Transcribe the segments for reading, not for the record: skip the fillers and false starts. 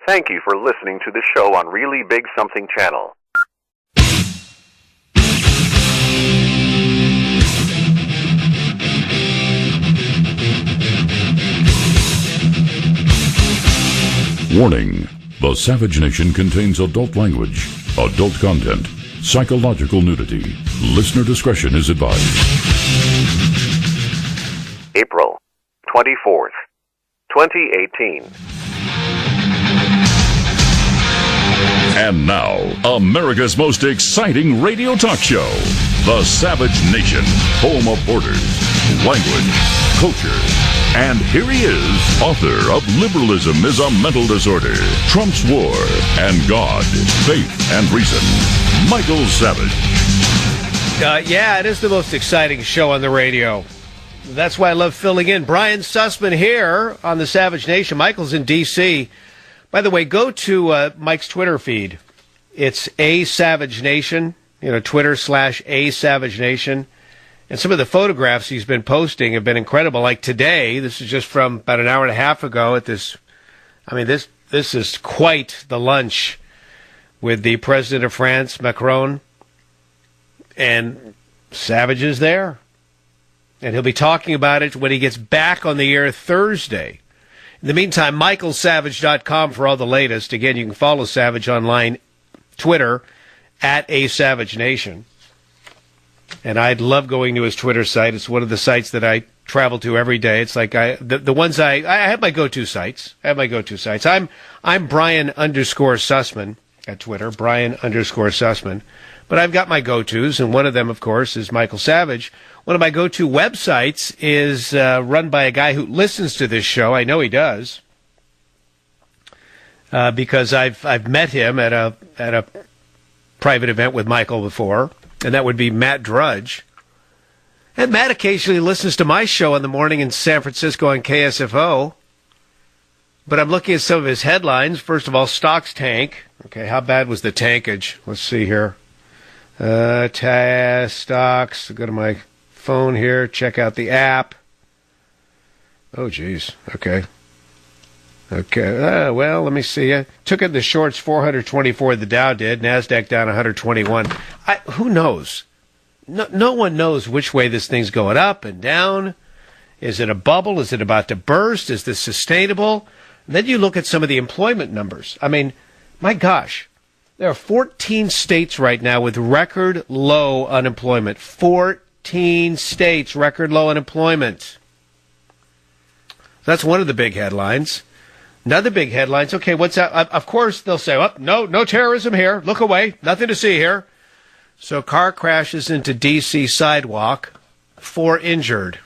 Thank you for listening to the show on Really Big Something Channel. Warning: the Savage Nation contains adult language, adult content, psychological nudity. Listener discretion is advised. April 24th, 2018. And now, America's most exciting radio talk show, The Savage Nation, home of borders, language, culture. And here he is, author of Liberalism is a Mental Disorder, Trump's War, and God, Faith, and Reason, Michael Savage. Yeah, it is the most exciting show on the radio. That's why I love filling in. Brian Sussman here on the Savage Nation. Michael's in D.C. By the way, go to Mike's Twitter feed. It's A Savage Nation, Twitter/A Savage Nation. And some of the photographs he's been posting have been incredible. Like today, this is just from about an hour and a half ago at this. I mean, this is quite the lunch with the president of France, Macron, and Savage is there. And he'll be talking about it when he gets back on the air Thursday. In the meantime, michaelsavage.com for all the latest. Again, you can follow Savage online, Twitter, at @ASavageNation. And I'd love going to his Twitter site. It's one of the sites that I travel to every day. It's like the ones I have my go-to sites. I'm Brian _Sussman at Twitter, Brian _Sussman. But I've got my go-tos, and one of them, of course, is Michael Savage. One of my go-to websites is run by a guy who listens to this show. I know he does, because I've met him at a private event with Michael before, and that would be Matt Drudge. And Matt occasionally listens to my show in the morning in San Francisco on KSFO. But I'm looking at some of his headlines. First of all, stocks tank. Okay, how bad was the tankage? Let's see here. Stocks. Go to my phone here. Check out the app. Oh, geez. Okay. Well, let me see. Took it in the shorts, 424. The Dow did. NASDAQ down 121. Who knows? No one knows which way this thing's going, up and down. Is it a bubble? Is it about to burst? Is this sustainable? And then you look at some of the employment numbers. I mean, my gosh. There are 14 states right now with record low unemployment. 14 states, record low unemployment. That's one of the big headlines. Another big headline, okay, what's that? Of course, they'll say, no terrorism here. Look away. Nothing to see here. So car crashes into D.C. sidewalk. 4 injured.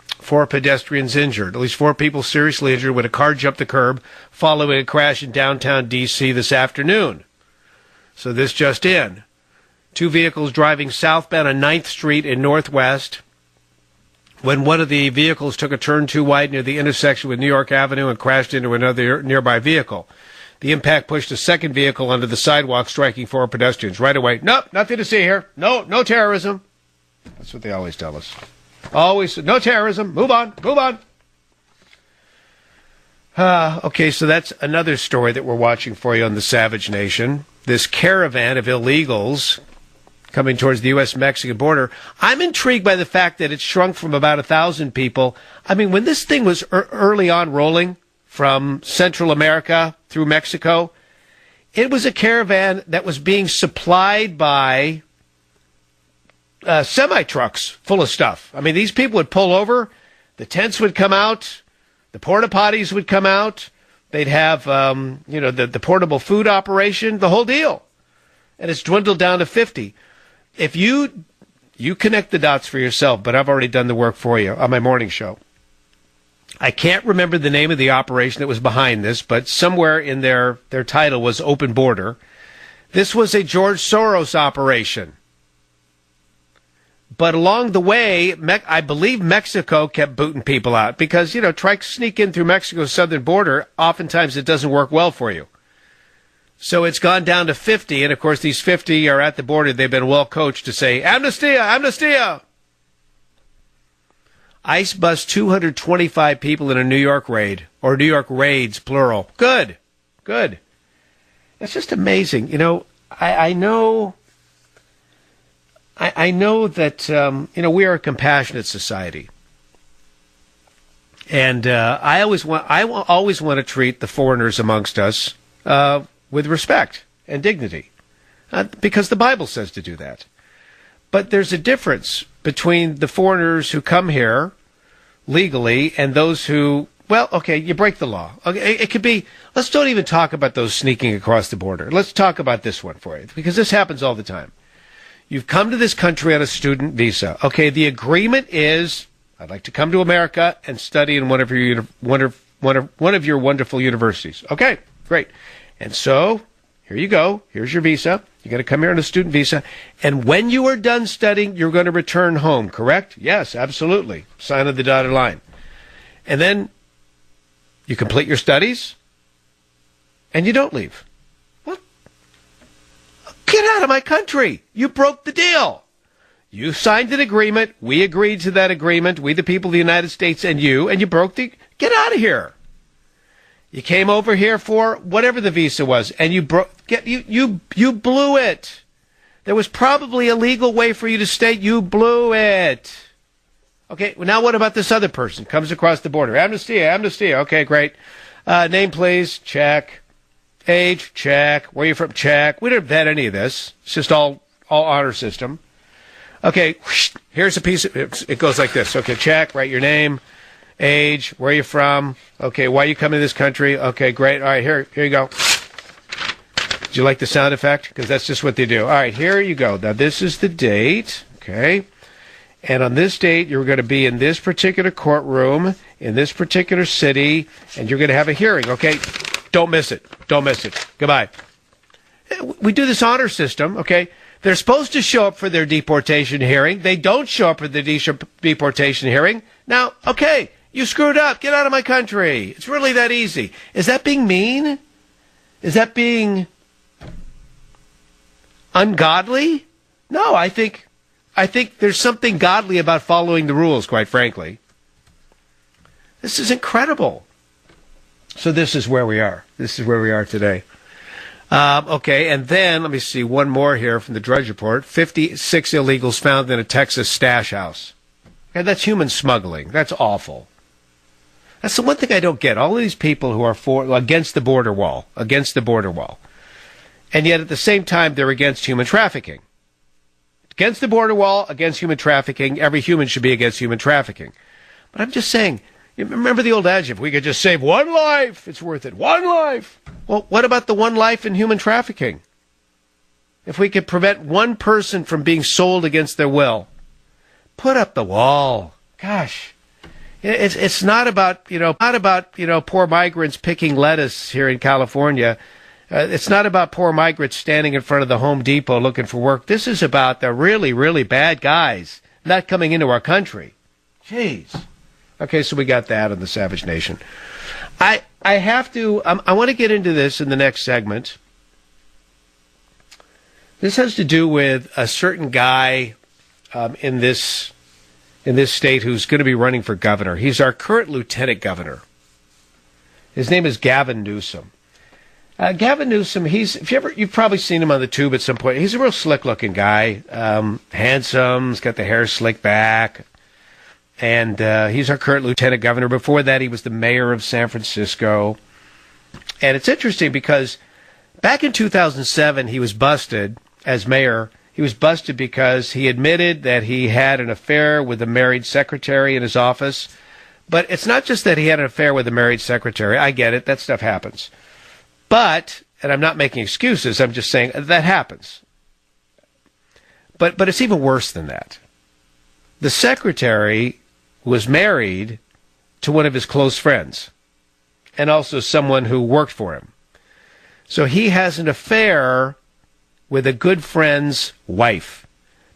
4 pedestrians injured. At least 4 people seriously injured when a car jumped the curb following a crash in downtown D.C. this afternoon. So this just in. 2 vehicles driving southbound on 9th Street in Northwest when one of the vehicles took a turn too wide near the intersection with New York Avenue and crashed into another nearby vehicle. The impact pushed a second vehicle onto the sidewalk, striking 4 pedestrians. Right away, nope, nothing to see here. No terrorism. That's what they always tell us. Always, no terrorism. Move on. Okay, so that's another story that we're watching for you on the Savage Nation. This caravan of illegals coming towards the U.S.-Mexican border. I'm intrigued by the fact that it's shrunk from about 1,000 people. I mean, when this thing was early on rolling from Central America through Mexico, it was a caravan that was being supplied by semi-trucks full of stuff. I mean, these people would pull over, the tents would come out, the porta potties would come out, they'd have, the portable food operation, the whole deal. And it's dwindled down to 50. If you connect the dots for yourself, but I've already done the work for you on my morning show. I can't remember the name of the operation that was behind this, but somewhere in their title was Open Border. This was a George Soros operation. But along the way, I believe Mexico kept booting people out because, try to sneak in through Mexico's southern border. Oftentimes it doesn't work well for you. So it's gone down to 50, and of course these 50 are at the border. They've been well coached to say, amnestia, amnestia. ICE bust 225 people in a New York raid, or New York raids, plural. Good. Good. It's just amazing. You know, I know that, we are a compassionate society. And I always want to treat the foreigners amongst us with respect and dignity, because the Bible says to do that. But there's a difference between the foreigners who come here legally and those who, well, okay, you break the law. Okay, it could be, let's don't even talk about those sneaking across the border. Let's talk about this one for you, because this happens all the time. You've come to this country on a student visa. Okay, the agreement is, I'd like to come to America and study in one of your wonderful universities. Okay, great. And so, here you go. Here's your visa. You're going to come here on a student visa. And when you are done studying, you're going to return home, correct? Yes, absolutely. Sign of the dotted line. And then you complete your studies and you don't leave. What? Get out of my country. You broke the deal. You signed an agreement. We agreed to that agreement. We, the people of the United States, and you broke the... Get out of here. You came over here for whatever the visa was, and you blew it. There was probably a legal way for you to stay. You blew it. Okay, well, now what about this other person? Comes across the border. Amnesty. Okay, great. Name, please. Check. Age. Check. Where are you from? Check. We didn't vet any of this. It's just all honor system. Okay, here's a piece of it goes like this. Okay, check. Write your name. Age, where are you from? Okay, why are you coming to this country? Okay, great. All right, here you go. Did you like the sound effect? Because that's just what they do. All right, here you go. Now, this is the date, okay? And on this date, you're going to be in this particular courtroom, in this particular city, and you're going to have a hearing, okay? Don't miss it. Don't miss it. Goodbye. We do this honor system, okay? They're supposed to show up for their deportation hearing. They don't show up for the deportation hearing. Now, okay, you screwed up. Get out of my country. It's really that easy. Is that being mean? Is that being ungodly? No, I think there's something godly about following the rules, quite frankly. This is incredible. So this is where we are. This is where we are today. Okay, and then, let me see, one more here from the Drudge Report. 56 illegals found in a Texas stash house. Okay, that's human smuggling. That's awful. That's the one thing I don't get. All of these people who are against the border wall. And yet at the same time, they're against human trafficking. Against the border wall, against human trafficking. Every human should be against human trafficking. But I'm just saying, remember the old adage, if we could just save one life, it's worth it. One life. Well, what about the one life in human trafficking? If we could prevent one person from being sold against their will, put up the wall. Gosh, it's not about poor migrants picking lettuce here in California. It's not about poor migrants standing in front of the Home Depot looking for work. This is about the really, really bad guys not coming into our country. Jeez. Okay, so we got that on the Savage Nation. I have to, I want to get into this in the next segment. This has to do with a certain guy in this state who's going to be running for governor. He's our current lieutenant governor. His name is Gavin Newsom. Gavin Newsom, you've probably seen him on the tube at some point. He's a real slick-looking guy, handsome, he's got the hair slicked back. And he's our current lieutenant governor. Before that, he was the mayor of San Francisco. And it's interesting because back in 2007, he was busted as mayor. He was busted because he admitted that he had an affair with a married secretary in his office. But it's not just that he had an affair with a married secretary. I get it. That stuff happens. But, and I'm not making excuses, I'm just saying that happens. But it's even worse than that. The secretary was married to one of his close friends and also someone who worked for him. So he has an affair with a good friend's wife.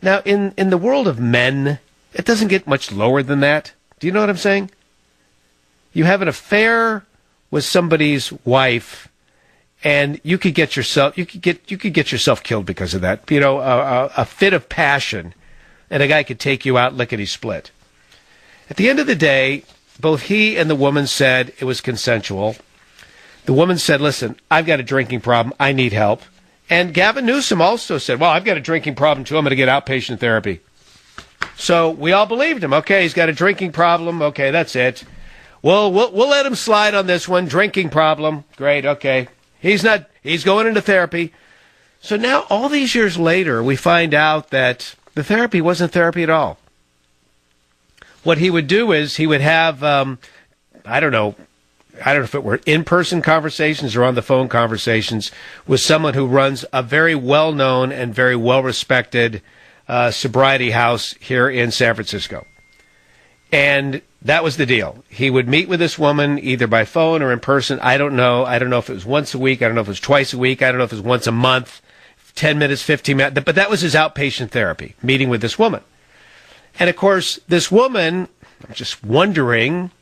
Now, in the world of men, it doesn't get much lower than that. Do you know what I'm saying? You have an affair with somebody's wife, and you could get yourself killed because of that. You know, a fit of passion, and a guy could take you out lickety-split. At the end of the day, both he and the woman said it was consensual. The woman said, listen, I've got a drinking problem. I need help. And Gavin Newsom also said, well, I've got a drinking problem, too. I'm going to get outpatient therapy. So we all believed him. Okay, he's got a drinking problem. Okay, that's it. Well, we'll let him slide on this one. Drinking problem. Great, okay. He's going into therapy. So now, all these years later, we find out that the therapy wasn't therapy at all. What he would do is he would have, I don't know if it were in-person conversations or on the phone conversations with someone who runs a very well-known and very well-respected sobriety house here in San Francisco. And that was the deal. He would meet with this woman either by phone or in person. I don't know. I don't know if it was once a week. I don't know if it was twice a week. I don't know if it was once a month, 10 minutes, 15 minutes. But that was his outpatient therapy, meeting with this woman. And, of course, this woman, I'm just wondering,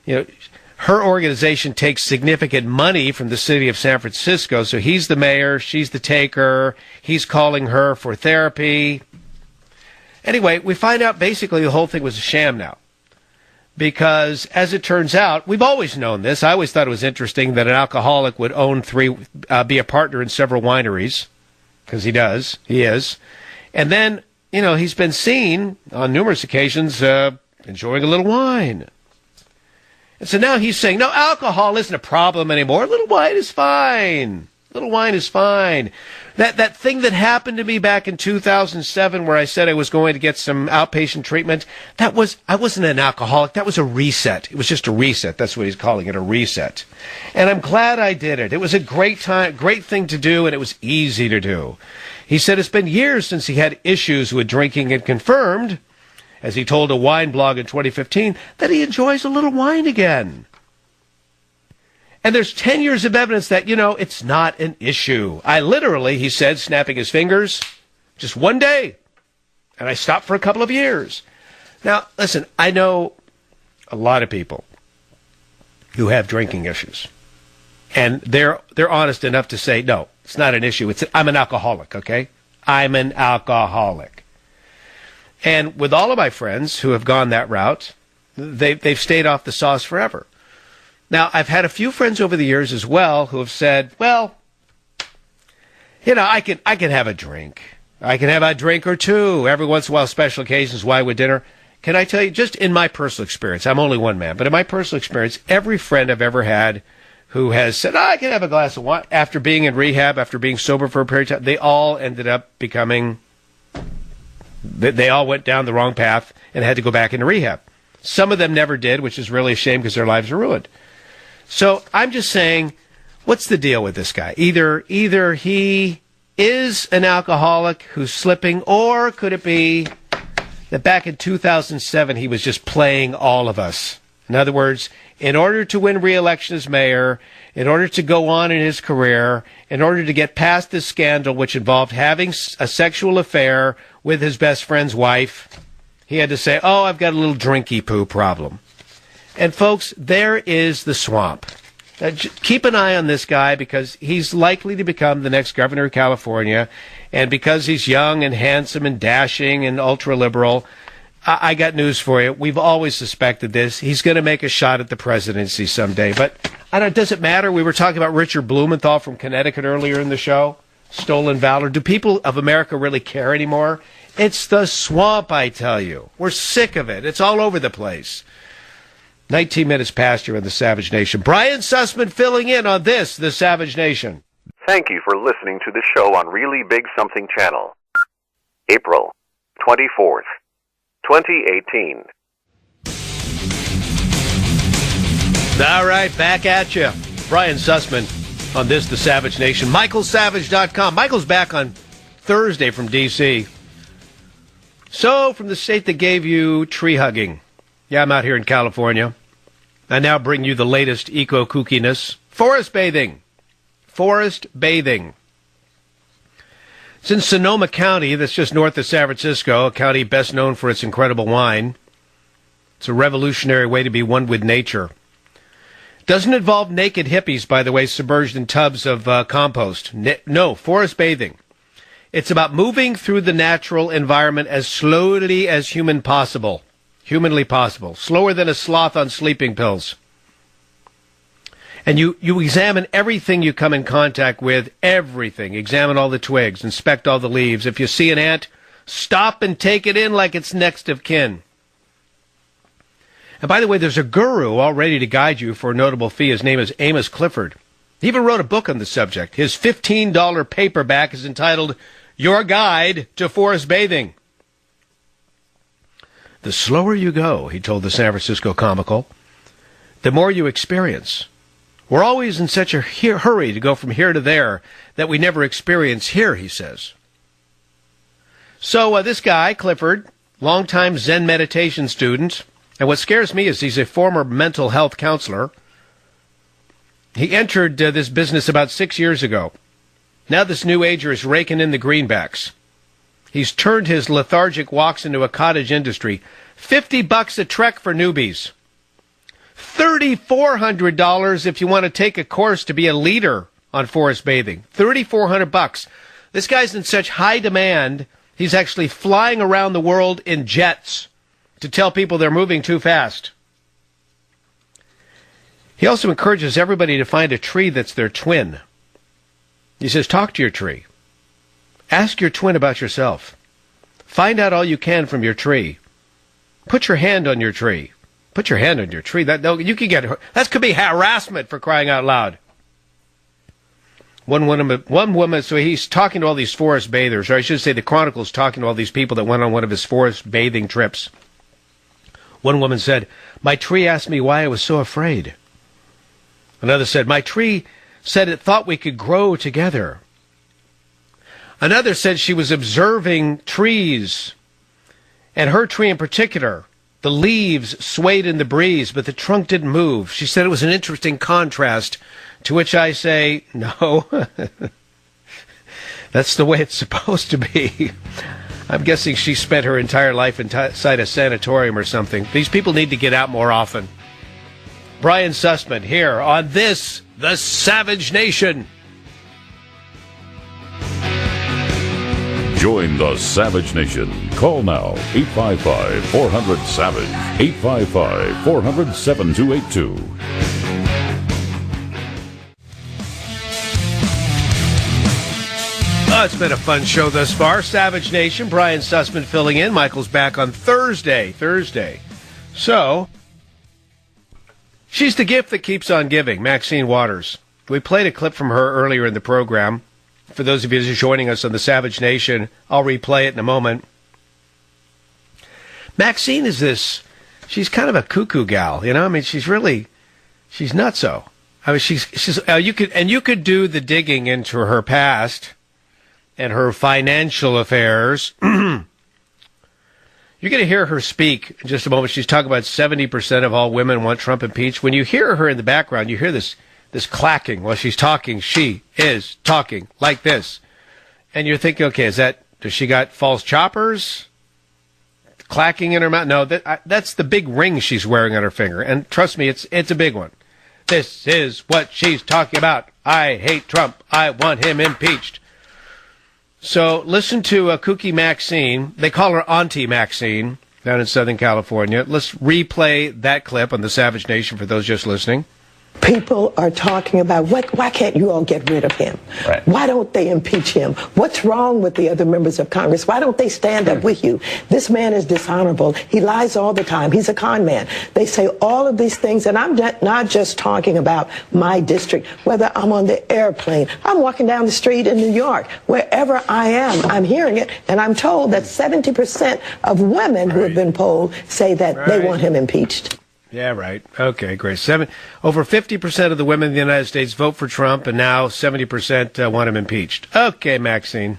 her organization takes significant money from the city of San Francisco. So he's the mayor. She's the taker. He's calling her for therapy. Anyway, we find out basically the whole thing was a sham now. Because, as it turns out, we've always known this. I always thought it was interesting that an alcoholic would be a partner in several wineries. Because he does. He is. And then, he's been seen on numerous occasions enjoying a little wine. And so now he's saying, no, alcohol isn't a problem anymore. A little wine is fine. A little wine is fine. That thing that happened to me back in 2007 where I said I was going to get some outpatient treatment, I wasn't an alcoholic. That was a reset. It was just a reset. That's what he's calling it, a reset. And I'm glad I did it. It was a great thing to do, and it was easy to do. He said it's been years since he had issues with drinking and confirmed, as he told a wine blog in 2015, that he enjoys a little wine again. And there's 10 years of evidence that, it's not an issue. I literally, he said, snapping his fingers, just one day. And I stopped for a couple of years. Now, listen, I know a lot of people who have drinking issues. And they're honest enough to say, no, it's not an issue. I'm an alcoholic, okay? I'm an alcoholic. And with all of my friends who have gone that route, they've stayed off the sauce forever. Now, I've had a few friends over the years as well who have said, well, I can have a drink. I can have a drink or two. Every once in a while, special occasions, wine with dinner. Can I tell you, just in my personal experience, I'm only one man, but in my personal experience, every friend I've ever had who has said, I can have a glass of wine, after being in rehab, after being sober for a period of time, they all ended up becoming, they all went down the wrong path and had to go back into rehab. Some of them never did, which is really a shame because their lives were ruined. So I'm just saying, what's the deal with this guy? Either he is an alcoholic who's slipping, or could it be that back in 2007 he was just playing all of us? In other words, in order to win re-election as mayor, in order to go on in his career, in order to get past this scandal which involved having a sexual affair with his best friend's wife, he had to say, oh, I've got a little drinky poo problem. And folks, there is the swamp. Keep an eye on this guy because he's likely to become the next governor of California. And because he's young and handsome and dashing and ultra-liberal, I got news for you. We've always suspected this. He's going to make a shot at the presidency someday. But I don't. Does it matter? We were talking about Richard Blumenthal from Connecticut earlier in the show. Stolen valor. Do people of America really care anymore? It's the swamp, I tell you. We're sick of it. It's all over the place. 19 minutes past here in the Savage Nation. Brian Sussman filling in on this, the Savage Nation. Thank you for listening to the show on Really Big Something Channel. April 24th, 2018. All right, back at you. Brian Sussman on this, the Savage Nation. MichaelSavage.com. Michael's back on Thursday from D.C. So, from the state that gave you tree hugging. Yeah, I'm out here in California. I now bring you the latest eco-kookiness. Forest bathing. Forest bathing. It's in Sonoma County, that's just north of San Francisco, a county best known for its incredible wine. It's a revolutionary way to be one with nature. Doesn't involve naked hippies, by the way, submerged in tubs of compost. No, forest bathing. It's about moving through the natural environment as slowly as humanly possible. Slower than a sloth on sleeping pills. And you examine everything you come in contact with, everything. Examine all the twigs, inspect all the leaves. If you see an ant, stop and take it in like it's next of kin. And by the way, there's a guru all ready to guide you for a notable fee. His name is Amos Clifford. He even wrote a book on the subject. His $15 paperback is entitled Your Guide to Forest Bathing. The slower you go, he told the San Francisco Comical, the more you experience. We're always in such a hurry to go from here to there that we never experience here, he says. So this guy, Clifford, longtime Zen meditation student, and what scares me is he's a former mental health counselor. He entered this business about 6 years ago. Now this new ager is raking in the greenbacks. He's turned his lethargic walks into a cottage industry. $50 a trek for newbies. $3,400 if you want to take a course to be a leader on forest bathing. $3,400. This guy's in such high demand, he's actually flying around the world in jets to tell people they're moving too fast. He also encourages everybody to find a tree that's their twin. He says, talk to your tree. Ask your twin about yourself. Find out all you can from your tree. Put your hand on your tree. Put your hand on your tree. That could be harassment, for crying out loud. One woman, so he's talking to all these forest bathers, or I should say the Chronicle's talking to all these people that went on one of his forest bathing trips. One woman said, my tree asked me why I was so afraid. Another said, my tree said it thought we could grow together. Another said she was observing trees, and her tree in particular. The leaves swayed in the breeze, but the trunk didn't move. She said it was an interesting contrast, to which I say, no, that's the way it's supposed to be. I'm guessing she spent her entire life inside a sanatorium or something. These people need to get out more often. Brian Sussman here on this, The Savage Nation. Join the Savage Nation. Call now, 855-400-SAVAGE, 855-400-7282. Oh, it's been a fun show thus far. Savage Nation, Brian Sussman filling in. Michael's back on Thursday. So, she's the gift that keeps on giving, Maxine Waters. We played a clip from her earlier in the program. For those of you who are joining us on the Savage Nation, I'll replay it in a moment. Maxine is she's kind of a cuckoo gal, you know? I mean, she's nutso. I mean, you could do the digging into her past and her financial affairs. You're going to hear her speak in just a moment. She's talking about 70% of all women want Trump impeached. When you hear her in the background, you hear this clacking while she's talking. She is talking like this. And you're thinking, okay, does she got false choppers clacking in her mouth? No, that's the big ring she's wearing on her finger. And trust me, it's a big one. This is what she's talking about. I hate Trump. I want him impeached. So listen to Kooky Maxine. They call her Auntie Maxine down in Southern California. Let's replay that clip on the Savage Nation for those just listening. People are talking about why can't you all get rid of him? Right. Why don't they impeach him? What's wrong with the other members of Congress? Why don't they stand up with you? This man is dishonorable. He lies all the time. He's a con man. They say all of these things, and I'm not just talking about my district, whether I'm on the airplane, I'm walking down the street in New York, wherever I am, I'm hearing it, and I'm told that 70% of women who have been polled say that they want him impeached. Yeah, right. Okay, great. Over 50% of the women in the United States vote for Trump, and now 70% want him impeached. Okay, Maxine.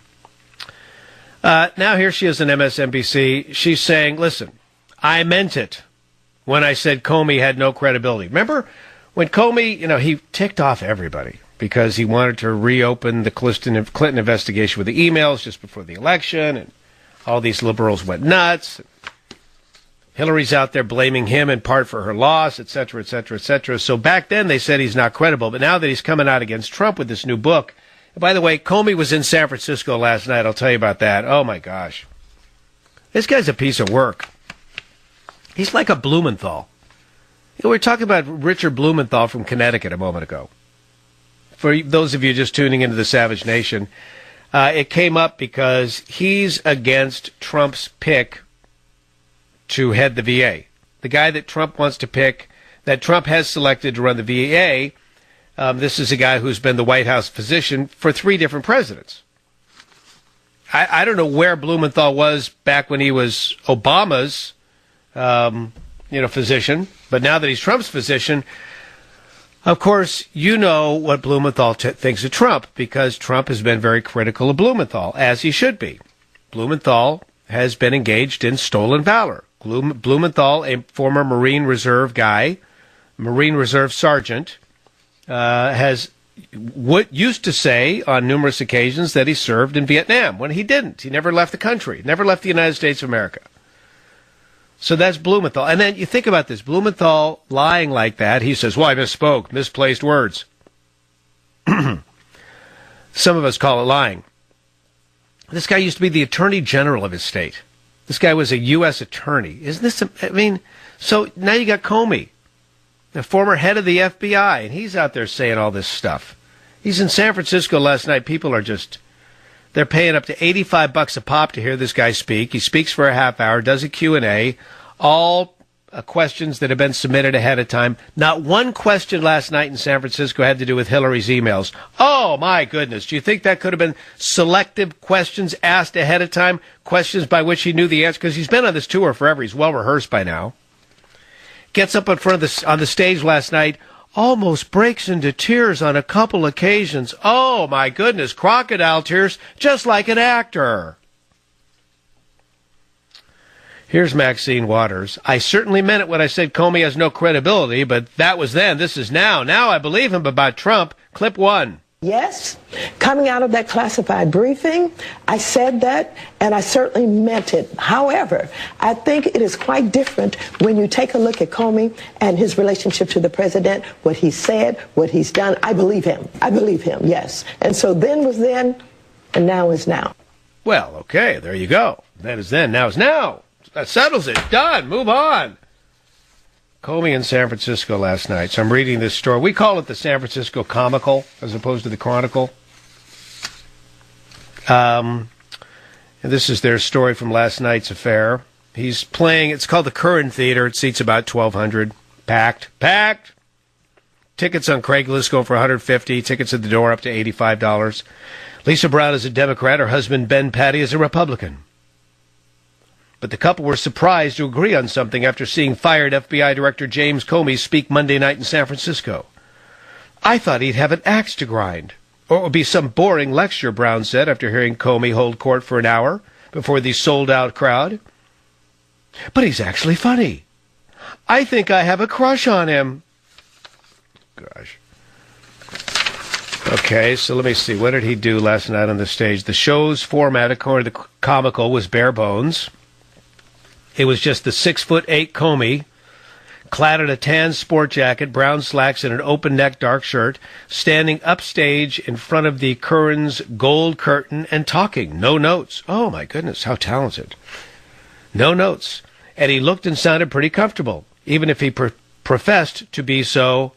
Now here she is on MSNBC. She's saying, listen, I meant it when I said Comey had no credibility. Remember when Comey, he ticked off everybody because he wanted to reopen the Clinton investigation with the emails just before the election, and all these liberals went nuts. Hillary's out there blaming him in part for her loss, et cetera, et cetera, et cetera. So back then they said he's not credible. But now that he's coming out against Trump with this new book. And by the way, Comey was in San Francisco last night. I'll tell you about that. Oh, my gosh. This guy's a piece of work. He's like a Blumenthal. We were talking about Richard Blumenthal from Connecticut a moment ago. For those of you just tuning into the Savage Nation, it came up because he's against Trump's pick to head the VA. The guy that Trump wants to pick, that Trump has selected to run the VA, this is a guy who's been the White House physician for 3 different presidents. I don't know where Blumenthal was back when he was Obama's, physician, but now that he's Trump's physician, of course, you know what Blumenthal thinks of Trump, because Trump has been very critical of Blumenthal, as he should be. Blumenthal has been engaged in stolen valor. Blumenthal, a former Marine Reserve guy, Marine Reserve sergeant, used to say on numerous occasions that he served in Vietnam, when he didn't. He never left the country, never left the United States of America. So that's Blumenthal. And then you think about this, Blumenthal lying like that, he says, well, I misspoke, misplaced words. Some of us call it lying. This guy used to be the Attorney General of his state. This guy was a U.S. attorney. Isn't this, so now you got Comey, the former head of the FBI, and he's out there saying all this stuff. He's in San Francisco last night. People are they're paying up to $85 a pop to hear this guy speak. He speaks for a half hour, does a Q&A, all questions that have been submitted ahead of time. Not one question last night in San Francisco had to do with Hillary's emails. Oh, my goodness. Do you think that could have been selective questions asked ahead of time, questions by which he knew the answer? Because he's been on this tour forever. He's well rehearsed by now. Gets up in front of on the stage last night, almost breaks into tears on a couple occasions. Oh, my goodness, crocodile tears, just like an actor. Here's Maxine Waters. I certainly meant it when I said Comey has no credibility, but that was then. This is now. Now I believe him about Trump. Clip 1. Yes, coming out of that classified briefing, I said that, and I certainly meant it. However, I think it is quite different when you take a look at Comey and his relationship to the president, what he said, what he's done. I believe him. I believe him, yes. And so then was then, and now is now. Well, okay, there you go. That is then, now is now. That settles it. Done. Move on. Comey in San Francisco last night. So I'm reading this story. We call it the San Francisco Comical as opposed to the Chronicle. And this is their story from last night's affair. He's playing, it's called the Curran Theater. It seats about 1,200. Packed. Tickets on Craigslist go for $150. Tickets at the door up to $85. Lisa Brown is a Democrat. Her husband, Ben Patty, is a Republican. But the couple were surprised to agree on something after seeing fired FBI Director James Comey speak Monday night in San Francisco. I thought he'd have an axe to grind. Or it would be some boring lecture, Brown said after hearing Comey hold court for an hour before the sold-out crowd. But he's actually funny. I think I have a crush on him. Gosh. Okay, so let me see. What did he do last night on the stage? The show's format, according to the Comical, was bare bones. It was just the 6'8" Comey, clad in a tan sport jacket, brown slacks, and an open-neck dark shirt, standing upstage in front of the Curran's gold curtain and talking. No notes. Oh, my goodness, how talented. No notes. And he looked and sounded pretty comfortable, even if he professed to be so,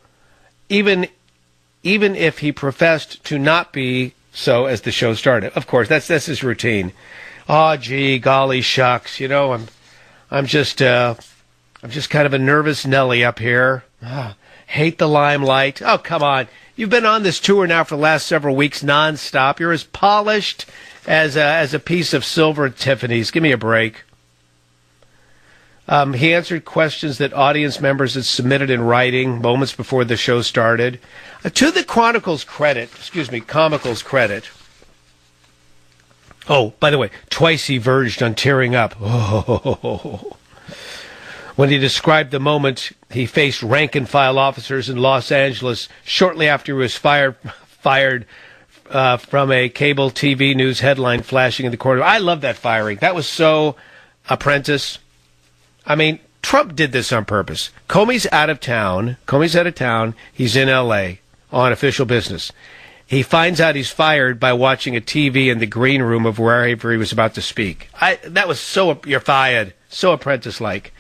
even if he professed to not be so as the show started. Of course, that's his routine. Oh, gee, golly shucks, I'm just kind of a nervous Nelly up here. Hate the limelight. Oh, come on. You've been on this tour now for the last several weeks nonstop. You're as polished as a piece of silver at Tiffany's. Give me a break. He answered questions that audience members had submitted in writing moments before the show started. To the Comical's credit. Oh, by the way, twice he verged on tearing up. Oh. When he described the moment he faced rank-and-file officers in Los Angeles shortly after he was fired from a cable TV news headline flashing in the corner. I love that firing. That was so Apprentice. I mean, Trump did this on purpose. Comey's out of town. He's in L.A. on official business. He finds out he's fired by watching a TV in the green room of wherever he was about to speak. That was so, you're fired, so Apprentice-like.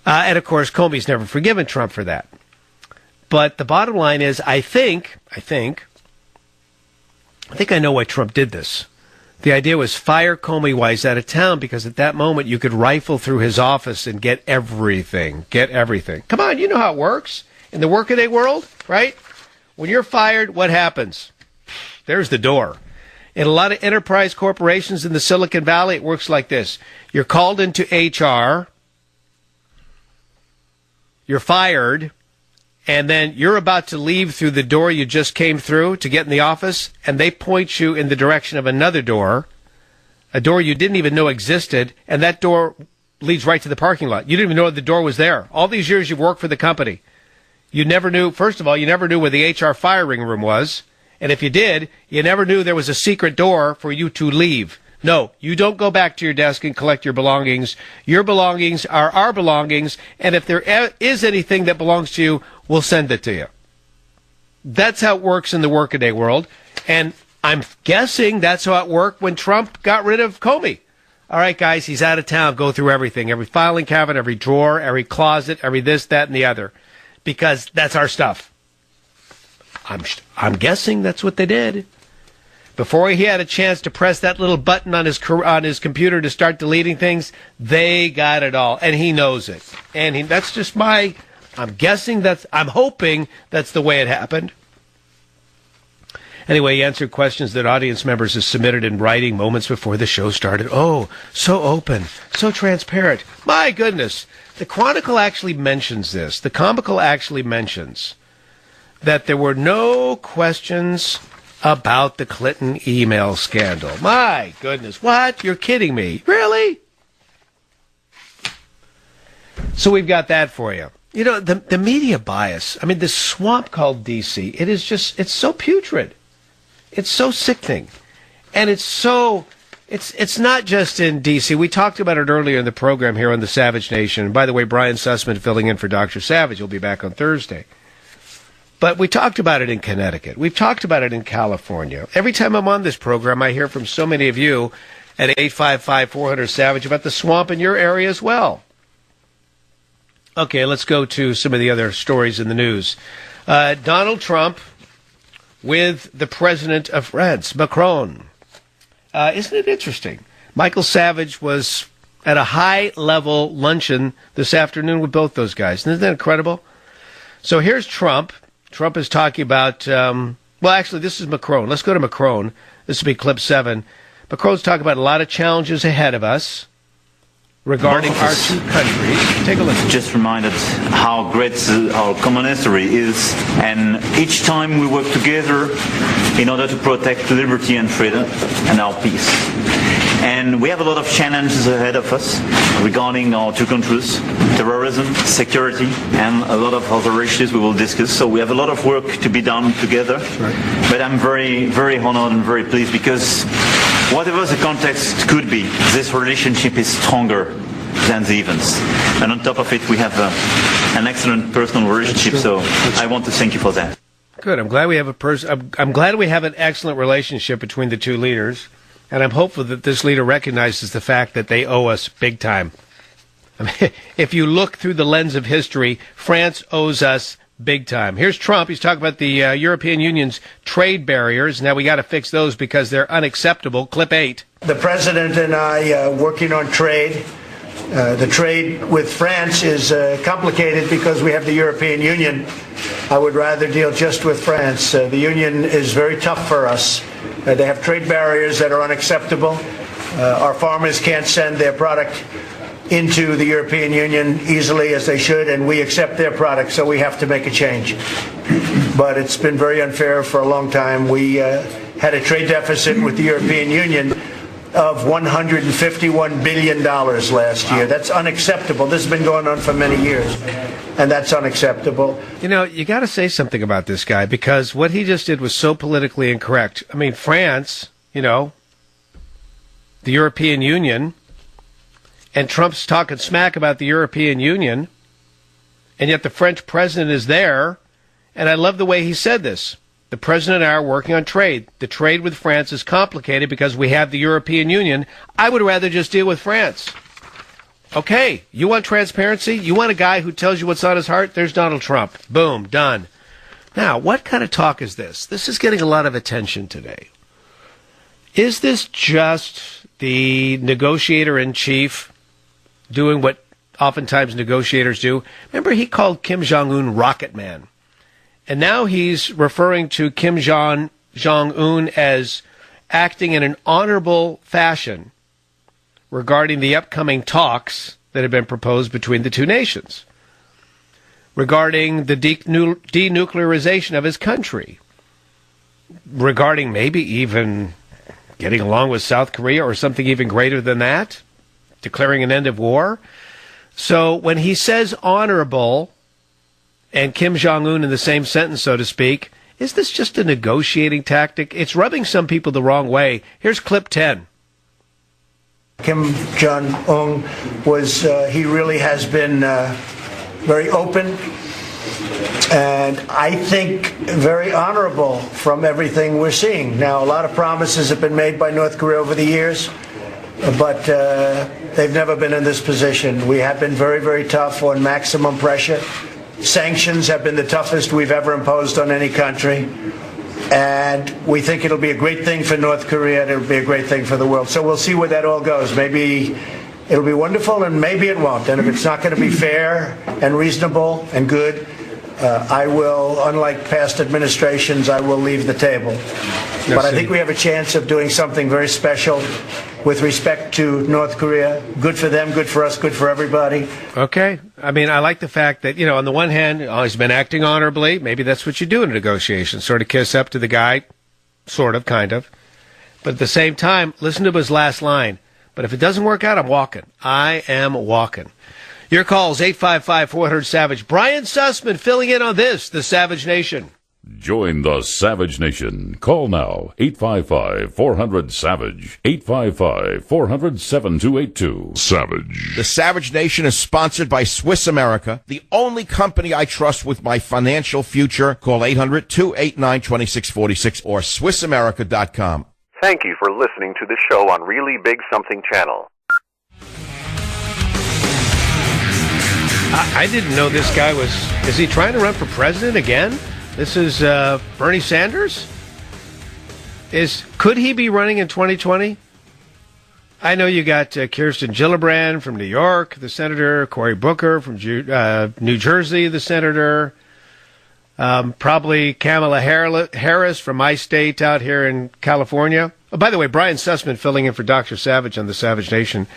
And, of course, Comey's never forgiven Trump for that. But the bottom line is, I think I know why Trump did this. The idea was fire Comey while he's out of town, because at that moment you could rifle through his office and get everything. Come on, you know how it works in the workaday world, right? When you're fired, what happens? There's the door. In a lot of enterprise corporations in the Silicon Valley, it works like this. You're called into HR, you're fired, and then you're about to leave through the door you just came through to get in the office, and they point you in the direction of another door, a door you didn't even know existed, and that door leads right to the parking lot. You didn't even know the door was there. All these years you've worked for the company. You never knew, first of all, you never knew where the HR firing room was, and if you did, you never knew there was a secret door for you to leave. No, you don't go back to your desk and collect your belongings. Your belongings are our belongings, and if there is anything that belongs to you, we'll send it to you. That's how it works in the workaday world, and I'm guessing that's how it worked when Trump got rid of Comey. All right, guys, he's out of town. Go through everything, every filing cabinet, every drawer, every closet, every this, that, and the other, because that's our stuff. I'm guessing that's what they did. Before he had a chance to press that little button on his computer to start deleting things, they got it all, and he knows it. And that's just I'm hoping that's the way it happened. Anyway, he answered questions that audience members have submitted in writing moments before the show started. Oh, so open, so transparent. My goodness. The Chronicle actually mentions this. The Comical actually mentions that there were no questions about the Clinton email scandal. My goodness. What? You're kidding me. Really? So we've got that for you. You know, the media bias, I mean, this swamp called D.C., it's so putrid. It's so sickening. And it's not just in D.C. We talked about it earlier in the program here on the Savage Nation. And by the way, Brian Sussman filling in for Dr. Savage. He'll be back on Thursday. But we talked about it in Connecticut. We've talked about it in California. Every time I'm on this program, I hear from so many of you at 855-400-SAVAGE about the swamp in your area as well. Okay, let's go to some of the other stories in the news. Donald Trump with the president of France, Macron. Isn't it interesting? Michael Savage was at a high-level luncheon this afternoon with both those guys. Isn't that incredible? So here's Trump. Trump is talking about, actually, this is Macron. Let's go to Macron. This will be clip 7. Macron's talking about a lot of challenges ahead of us regarding our two countries. Take a look. Just reminded how great our common history is, and each time we work together in order to protect liberty and freedom and our peace. And we have a lot of challenges ahead of us regarding our two countries, terrorism, security, and a lot of other issues we will discuss. So we have a lot of work to be done together. Right. But I'm very, very honored and very pleased because whatever the context could be, this relationship is stronger than the events. And on top of it, we have an excellent personal relationship. So I want to thank you for that. Good. I'm glad we have I'm glad we have an excellent relationship between the two leaders. And I'm hopeful that this leader recognizes the fact that they owe us big time. I mean, if you look through the lens of history, France owes us big time. Here's Trump. He's talking about the European Union's trade barriers. Now we got to fix those because they're unacceptable. Clip 8. The president and I working on trade. The trade with France is complicated because we have the European Union. I would rather deal just with France. The Union is very tough for us. They have trade barriers that are unacceptable. Our farmers can't send their product into the European Union easily as they should, and we accept their product, so we have to make a change. But it's been very unfair for a long time. We had a trade deficit with the European Union of $151 billion last year. That's unacceptable. This has been going on for many years, and that's unacceptable. You know, you got to say something about this guy, because what he just did was so politically incorrect. I mean, France, you know, the European Union, and Trump's talking smack about the European Union, and yet the French president is there, and I love the way he said this. The president and I are working on trade. The trade with France is complicated because we have the European Union. I would rather just deal with France. Okay, you want transparency? You want a guy who tells you what's on his heart? There's Donald Trump. Boom, done. Now, what kind of talk is this? This is getting a lot of attention today. Is this just the negotiator-in-chief doing what oftentimes negotiators do? Remember, he called Kim Jong-un Rocket Man. And now he's referring to Kim Jong-un as acting in an honorable fashion regarding the upcoming talks that have been proposed between the two nations, regarding the denuclearization of his country, regarding maybe even getting along with South Korea or something even greater than that, declaring an end of war. So when he says honorable and Kim Jong-un in the same sentence, so to speak, is this just a negotiating tactic? It's rubbing some people the wrong way. Here's clip 10. Kim Jong-un he really has been very open and I think very honorable from everything we're seeing. Now, a lot of promises have been made by North Korea over the years, but they've never been in this position. We have been very, very tough on maximum pressure. Sanctions have been the toughest we've ever imposed on any country. And we think it'll be a great thing for North Korea and it'll be a great thing for the world. So we'll see where that all goes. Maybe it'll be wonderful and maybe it won't. And if it's not going to be fair and reasonable and good, I will, unlike past administrations, I will leave the table. But I think we have a chance of doing something very special with respect to North Korea. Good for them, good for us, good for everybody. Okay. I mean, I like the fact that, on the one hand, he's been acting honorably. Maybe that's what you do in a negotiation, sort of kiss up to the guy, sort of, kind of. But at the same time, listen to his last line. But if it doesn't work out, I'm walking. I am walking. Your calls, 855-400-SAVAGE. Brian Sussman filling in on this, The Savage Nation. Join the Savage Nation. Call now, 855-400-SAVAGE, 855-400-7282. Savage. The Savage Nation is sponsored by Swiss America, the only company I trust with my financial future. Call 800-289-2646 or SwissAmerica.com. Thank you for listening to the show on Really Big Something Channel. I didn't know this guy is he trying to run for president again? This is Bernie Sanders? Could he be running in 2020? I know you got Kirsten Gillibrand from New York, the senator, Cory Booker from New Jersey, the senator, probably Kamala Harris from my state out here in California. Oh, by the way, Brian Sussman filling in for Dr. Savage on the Savage Nation.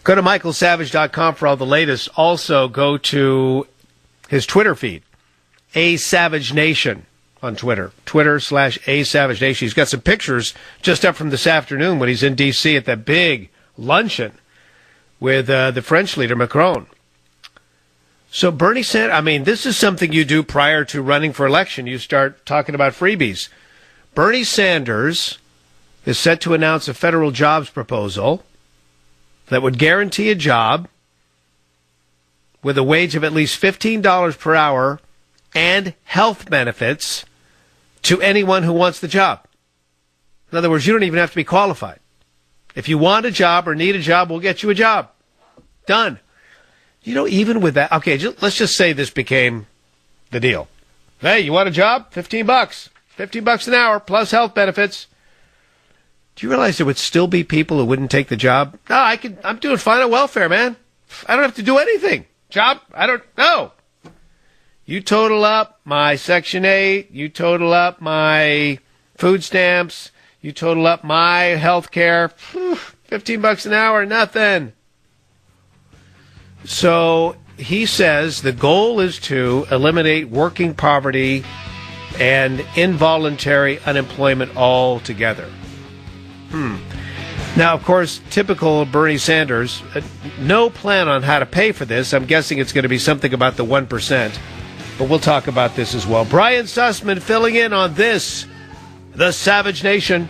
Go to michaelsavage.com for all the latest. Also, go to his Twitter feed, A Savage Nation on Twitter. Twitter/A Savage Nation. He's got some pictures just up from this afternoon when he's in D.C. at that big luncheon with the French leader, Macron. So Bernie Sanders, this is something you do prior to running for election. You start talking about freebies. Bernie Sanders is set to announce a federal jobs proposal that would guarantee a job with a wage of at least $15 per hour and health benefits to anyone who wants the job. In other words, you don't even have to be qualified. If you want a job or need a job, we'll get you a job. Done. Even with that, okay, let's just say this became the deal. Hey, you want a job? $15. $15 an hour plus health benefits. Do you realize there would still be people who wouldn't take the job? No, I'm doing fine on welfare, man. I don't have to do anything. Job? I don't know. You total up my Section 8, you total up my food stamps, you total up my health care, $15 an hour, nothing. So he says the goal is to eliminate working poverty and involuntary unemployment altogether. Now, of course, typical Bernie Sanders, no plan on how to pay for this. I'm guessing it's going to be something about the 1%. But we'll talk about this as well. Brian Sussman filling in on this, The Savage Nation.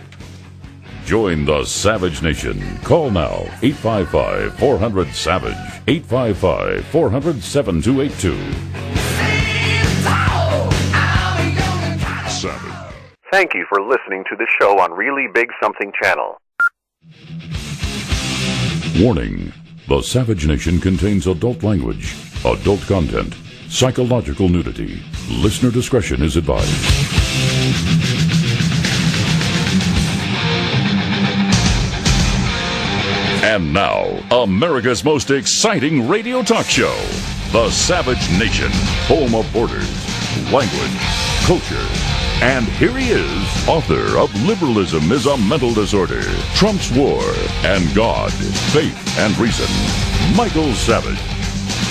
Join the Savage Nation. Call now, 855-400-SAVAGE, 855-400-7282. Savage. Thank you for listening to the show on Really Big Something Channel. Warning. The Savage Nation contains adult language, adult content, psychological nudity. Listener discretion is advised. And now, America's most exciting radio talk show, The Savage Nation, home of borders, language, culture. And here he is, author of Liberalism is a Mental Disorder, Trump's War, and God, Faith, and Reason, Michael Savage.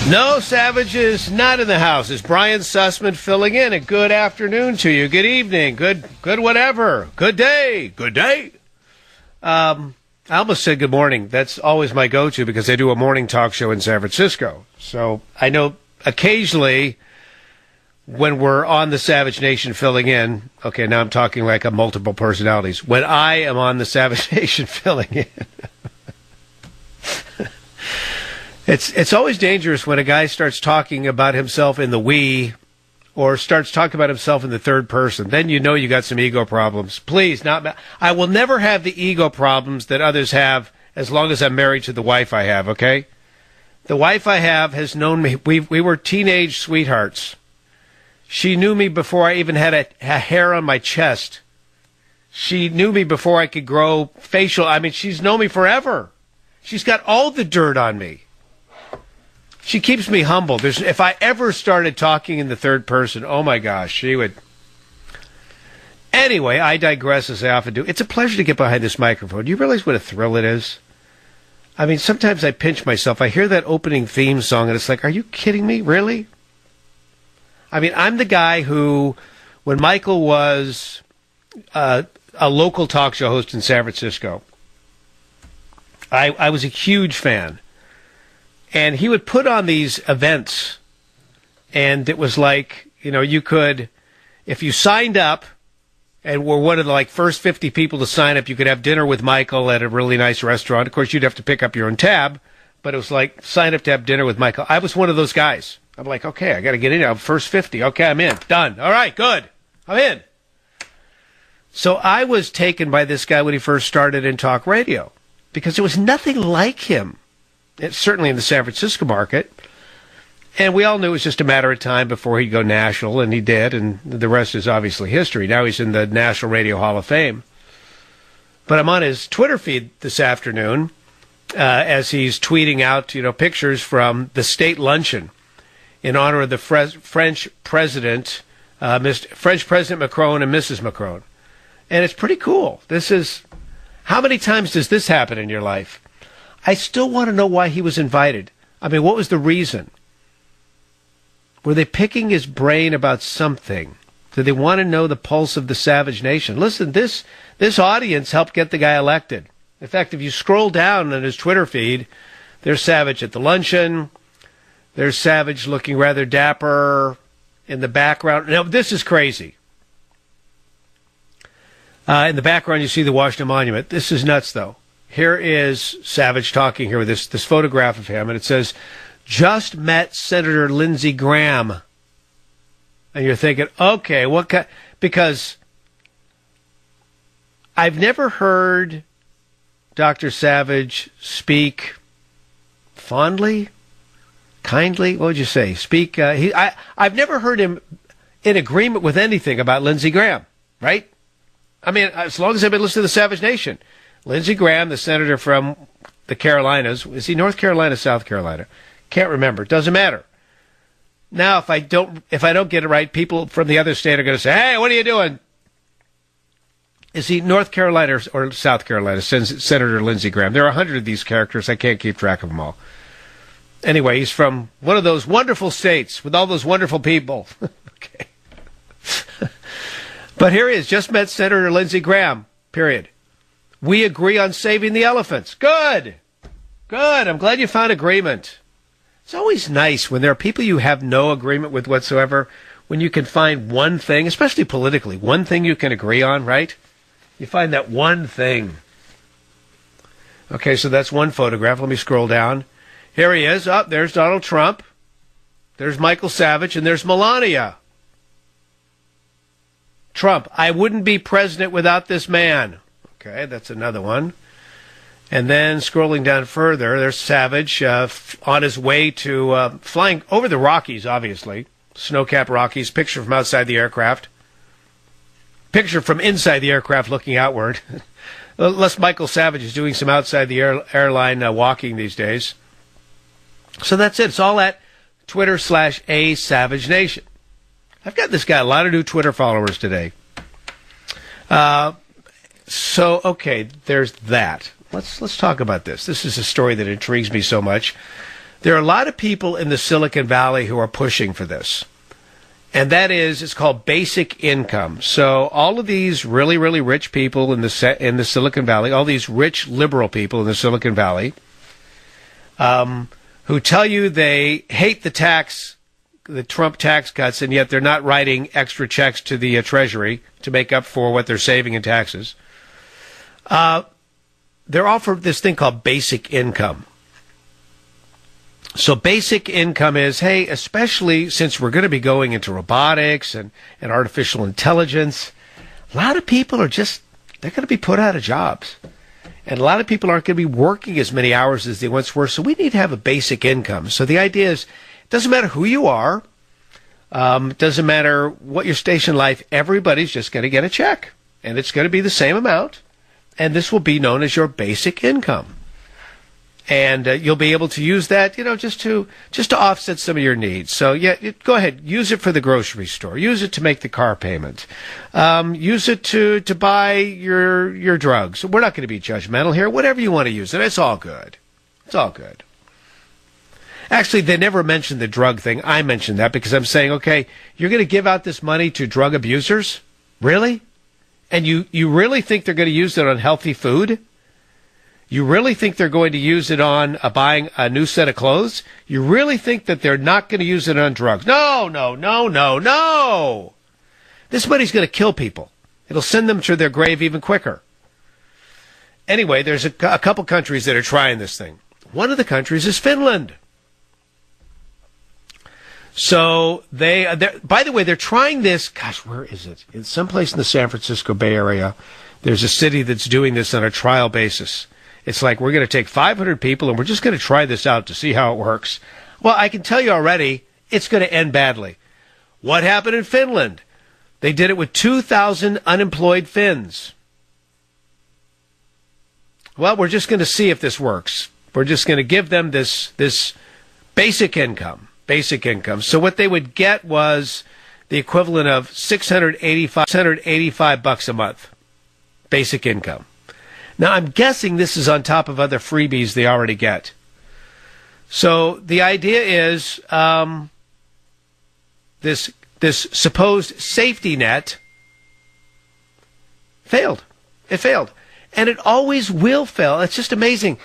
No, Savage is not in the house. It's Brian Sussman filling in. A good afternoon to you. Good evening. Good whatever. Good day. Good day. I almost said good morning. That's always my go-to because I do a morning talk show in San Francisco. So I know occasionally when we're on the Savage Nation filling in, okay, now I'm talking like a multiple personalities. When I am on the Savage Nation filling in, it's always dangerous when a guy starts talking about himself in the we or starts talking about himself in the third person. Then you know you got some ego problems. Please, I will never have the ego problems that others have as long as I'm married to the wife I have, okay? The wife I have has known me. We were teenage sweethearts. She knew me before I even had a hair on my chest. She knew me before I could grow facial. I mean, she's known me forever. She's got all the dirt on me. She keeps me humble. If I ever started talking in the third person, oh my gosh, she would. Anyway, I digress as I often do. It's a pleasure to get behind this microphone. Do you realize what a thrill it is? I mean, sometimes I pinch myself. I hear that opening theme song and it's like, are you kidding me? Really? I mean, I'm the guy who, when Michael was a local talk show host in San Francisco, I was a huge fan. And he would put on these events, and it was like, you know, you could, if you signed up and were one of the first 50 people to sign up, you could have dinner with Michael at a really nice restaurant. Of course, you'd have to pick up your own tab, but it was like, sign up to have dinner with Michael. I was one of those guys. I'm like, okay, I got to get in. I'm first 50. Okay, I'm in. Done. All right, good. I'm in. So I was taken by this guy when he first started in talk radio because there was nothing like him. It's certainly in the San Francisco market. And we all knew it was just a matter of time before he'd go national, and he did, and the rest is obviously history. Now he's in the National Radio Hall of Fame. But I'm on his Twitter feed this afternoon as he's tweeting out, pictures from the state luncheon in honor of the French President, French President Macron and Mrs. Macron. And it's pretty cool. How many times does this happen in your life? I still want to know why he was invited. I mean, what was the reason? Were they picking his brain about something? Did they want to know the pulse of the Savage Nation? Listen, this audience helped get the guy elected. In fact, if you scroll down on his Twitter feed, there's Savage at the luncheon. There's Savage looking rather dapper in the background. Now, this is crazy. In the background, you see the Washington Monument. This is nuts, though. Here is Savage talking here with this photograph of him, and it says, just met Senator Lindsey Graham. And you're thinking, okay, because I've never heard Dr. Savage speak fondly, kindly, what would you say? I've never heard him in agreement with anything about Lindsey Graham, right? I mean, as long as I've been listening to the Savage Nation. Lindsey Graham, the senator from the Carolinas, is he North Carolina, South Carolina? Can't remember. Doesn't matter. Now, if I don't get it right, people from the other state are going to say, hey, what are you doing? Is he North Carolina or South Carolina, Senator Lindsey Graham? There are 100 of these characters. I can't keep track of them all. Anyway, he's from one of those wonderful states with all those wonderful people. Okay. But here he is, just met Senator Lindsey Graham, period. We agree on saving the elephants. Good. Good. I'm glad you found agreement. It's always nice when there are people you have no agreement with whatsoever, when you can find one thing, especially politically, one thing you can agree on, right? You find that one thing. Okay, so that's one photograph. Let me scroll down. Here he is. Oh, there's Donald Trump. There's Michael Savage, and there's Melania. Trump, I wouldn't be president without this man. Okay, that's another one. And then scrolling down further, there's Savage on his way to flying over the Rockies, obviously. Snow-capped Rockies. Picture from outside the aircraft. Picture from inside the aircraft looking outward. Les Michael Savage is doing some outside the airline walking these days. So that's it. It's all at Twitter/A Savage Nation. I've got this guy a lot of new Twitter followers today. So, okay, there's that. Let's talk about this. This is a story that intrigues me so much. There are a lot of people in the Silicon Valley who are pushing for this. And that is, it's called basic income. So all of these really, really rich people in the Silicon Valley, all these rich liberal people in the Silicon Valley, who tell you they hate the Trump tax cuts, and yet they're not writing extra checks to the Treasury to make up for what they're saving in taxes. They're offered this thing called basic income. So basic income is, hey, especially since we're going to be going into robotics and artificial intelligence, a lot of people are they're going to be put out of jobs. And a lot of people aren't going to be working as many hours as they once were, so we need to have a basic income. So the idea is, it doesn't matter who you are, doesn't matter what your station in life, everybody's just going to get a check. And it's going to be the same amount, and this will be known as your basic income. And you'll be able to use that, just to offset some of your needs. So, yeah, go ahead. Use it for the grocery store. Use it to make the car payment. Use it to buy your drugs. We're not going to be judgmental here. Whatever you want to use it, it's all good. It's all good. Actually, they never mentioned the drug thing. I mentioned that because I'm saying, okay, you're going to give out this money to drug abusers? Really? And you really think they're going to use it on healthy food? You really think they're going to use it on buying a new set of clothes? You really think that they're not going to use it on drugs? No. This money's going to kill people. It'll send them to their grave even quicker. Anyway, there's a couple countries that are trying this thing. One of the countries is Finland. So by the way, they're trying this. Gosh, where is it? It's someplace in the San Francisco Bay Area. There's a city that's doing this on a trial basis. It's like, we're going to take 500 people and we're just going to try this out to see how it works. Well, I can tell you already, it's going to end badly. What happened in Finland? They did it with 2,000 unemployed Finns. Well, we're just going to see if this works. We're just going to give them this basic income. So what they would get was the equivalent of $685 a month. Basic income. Now, I'm guessing this is on top of other freebies they already get. So the idea is this supposed safety net failed. It failed. And it always will fail. It's just amazing.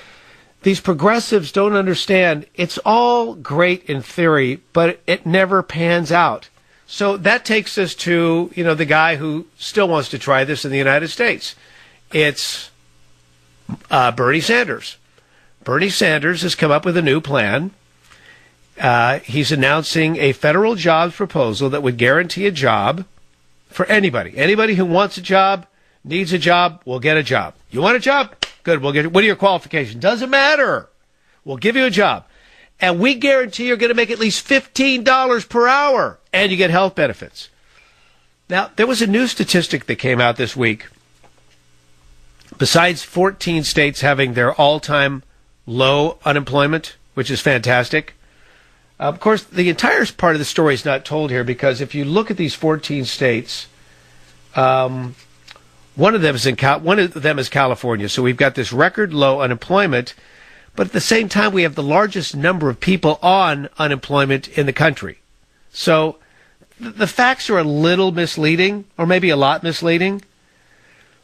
These progressives don't understand. It's all great in theory, but it never pans out. So that takes us to, the guy who still wants to try this in the United States. It's Bernie Sanders. Bernie Sanders has come up with a new plan. He's announcing a federal jobs proposal that would guarantee a job for anybody. Anybody who wants a job, needs a job, will get a job. You want a job? Good, we'll get it. What are your qualifications? Doesn't matter. We'll give you a job. And we guarantee you're going to make at least $15 per hour, and you get health benefits. Now, there was a new statistic that came out this week. Besides 14 states having their all-time low unemployment, which is fantastic. Of course, the entire part of the story is not told here because if you look at these 14 states, one of them is California. So we've got this record low unemployment, but at the same time we have the largest number of people on unemployment in the country. So the facts are a little misleading, or maybe a lot misleading.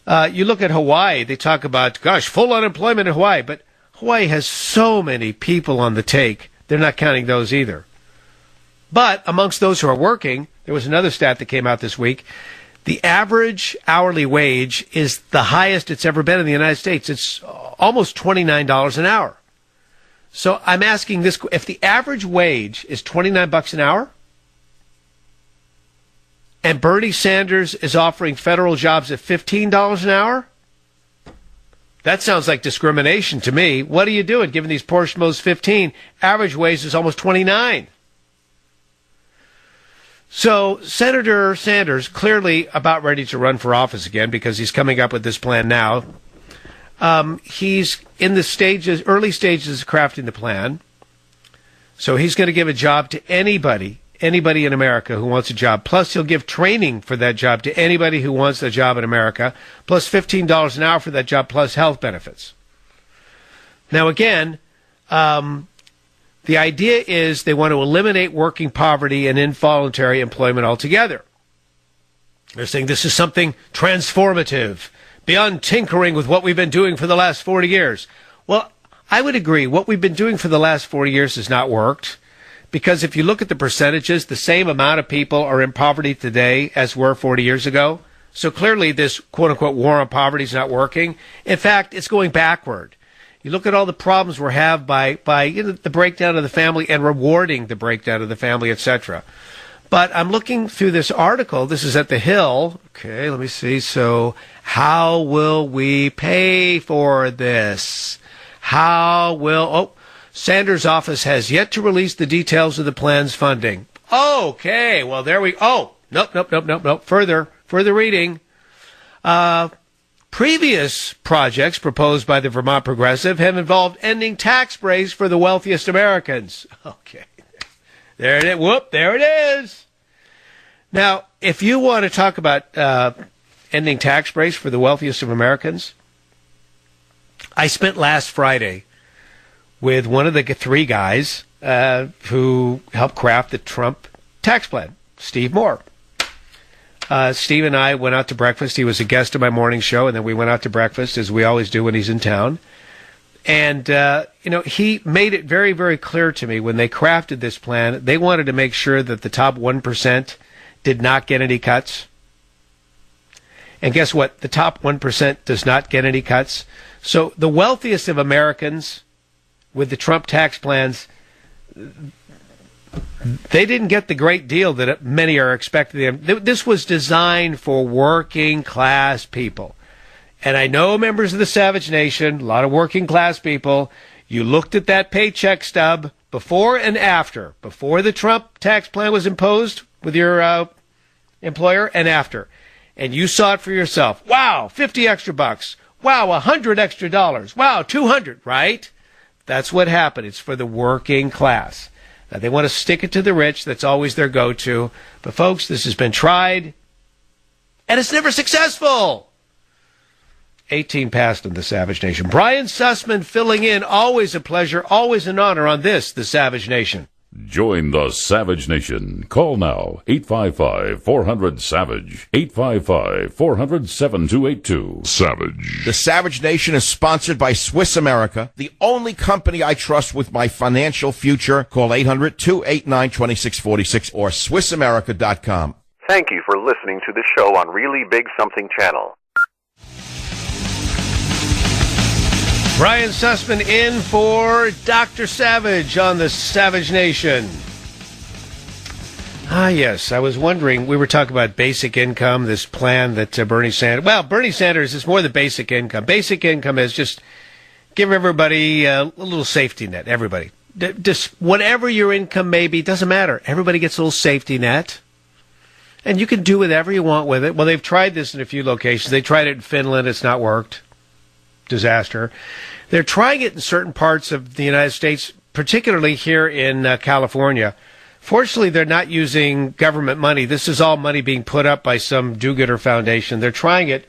You look at Hawaii, they talk about, full unemployment in Hawaii, but Hawaii has so many people on the take, they're not counting those either. But amongst those who are working, there was another stat that came out this week. The average hourly wage is the highest it's ever been in the United States. It's almost $29 an hour. So I'm asking this, if the average wage is $29 an hour, and Bernie Sanders is offering federal jobs at $15 an hour, That sounds like discrimination to me. What are you doing? Giving these poor schmoes 15, average wage is almost 29. So Senator Sanders clearly about ready to run for office again because he's coming up with this plan now. He's in the early stages of crafting the plan. So he's going to give a job to anybody in America who wants a job. Plus, he'll give training for that job to anybody who wants a job in America, plus $15 an hour for that job, plus health benefits. Now, again, the idea is they want to eliminate working poverty and involuntary employment altogether. They're saying this is something transformative, beyond tinkering with what we've been doing for the last 40 years. Well, I would agree. What we've been doing for the last 40 years has not worked. Because if you look at the percentages, the same amount of people are in poverty today as were 40 years ago. So clearly this quote-unquote war on poverty is not working. In fact, it's going backward. You look at all the problems we have by the breakdown of the family and rewarding the breakdown of the family, etc. But I'm looking through this article. This is at The Hill. Okay, let me see. So how will we pay for this? Sanders' office has yet to release the details of the plan's funding. Okay, well, there we... Oh, nope. Further reading. Previous projects proposed by the Vermont Progressive have involved ending tax breaks for the wealthiest Americans. Okay. There it is. Whoop, there it is. Now, if you want to talk about ending tax breaks for the wealthiest of Americans, I spent last Friday with one of the three guys who helped craft the Trump tax plan, Steve Moore. Steve and I went out to breakfast. He was a guest of my morning show, and then we went out to breakfast, as we always do when he's in town. And, he made it very, very clear to me when they crafted this plan, they wanted to make sure that the top 1% did not get any cuts. And guess what? The top 1% does not get any cuts. So the wealthiest of Americans with the Trump tax plans, they didn't get the great deal that many are expecting them. This was designed for working class people. And I know members of the Savage Nation, a lot of working class people, you looked at that paycheck stub before and after, before the Trump tax plan was imposed with your employer and after. And you saw it for yourself. Wow, 50 extra bucks. Wow, 100 extra dollars. Wow, 200, right? That's what happened. It's for the working class. Now, they want to stick it to the rich. That's always their go-to. But, folks, this has been tried, and it's never successful. 18 past on the Savage Nation. Brian Sussman filling in. Always a pleasure, always an honor on this, the Savage Nation. Join the Savage Nation. Call now, 855-400-SAVAGE, 855-400-7282. Savage. The Savage Nation is sponsored by Swiss America, the only company I trust with my financial future. Call 800-289-2646 or SwissAmerica.com. Thank you for listening to the show on Really Big Something Channel. Brian Sussman in for Dr. Savage on the Savage Nation. Yes, I was wondering, we were talking about basic income, this plan that Bernie Sanders is more than basic income. Basic income is just give everybody a little safety net, everybody. Just whatever your income may be, doesn't matter. Everybody gets a little safety net. And you can do whatever you want with it. Well, they've tried this in a few locations. They tried it in Finland. It's not worked. Disaster. They're trying it in certain parts of the United States, particularly here in California. Fortunately, they're not using government money. This is all money being put up by some do-gooder foundation. They're trying it.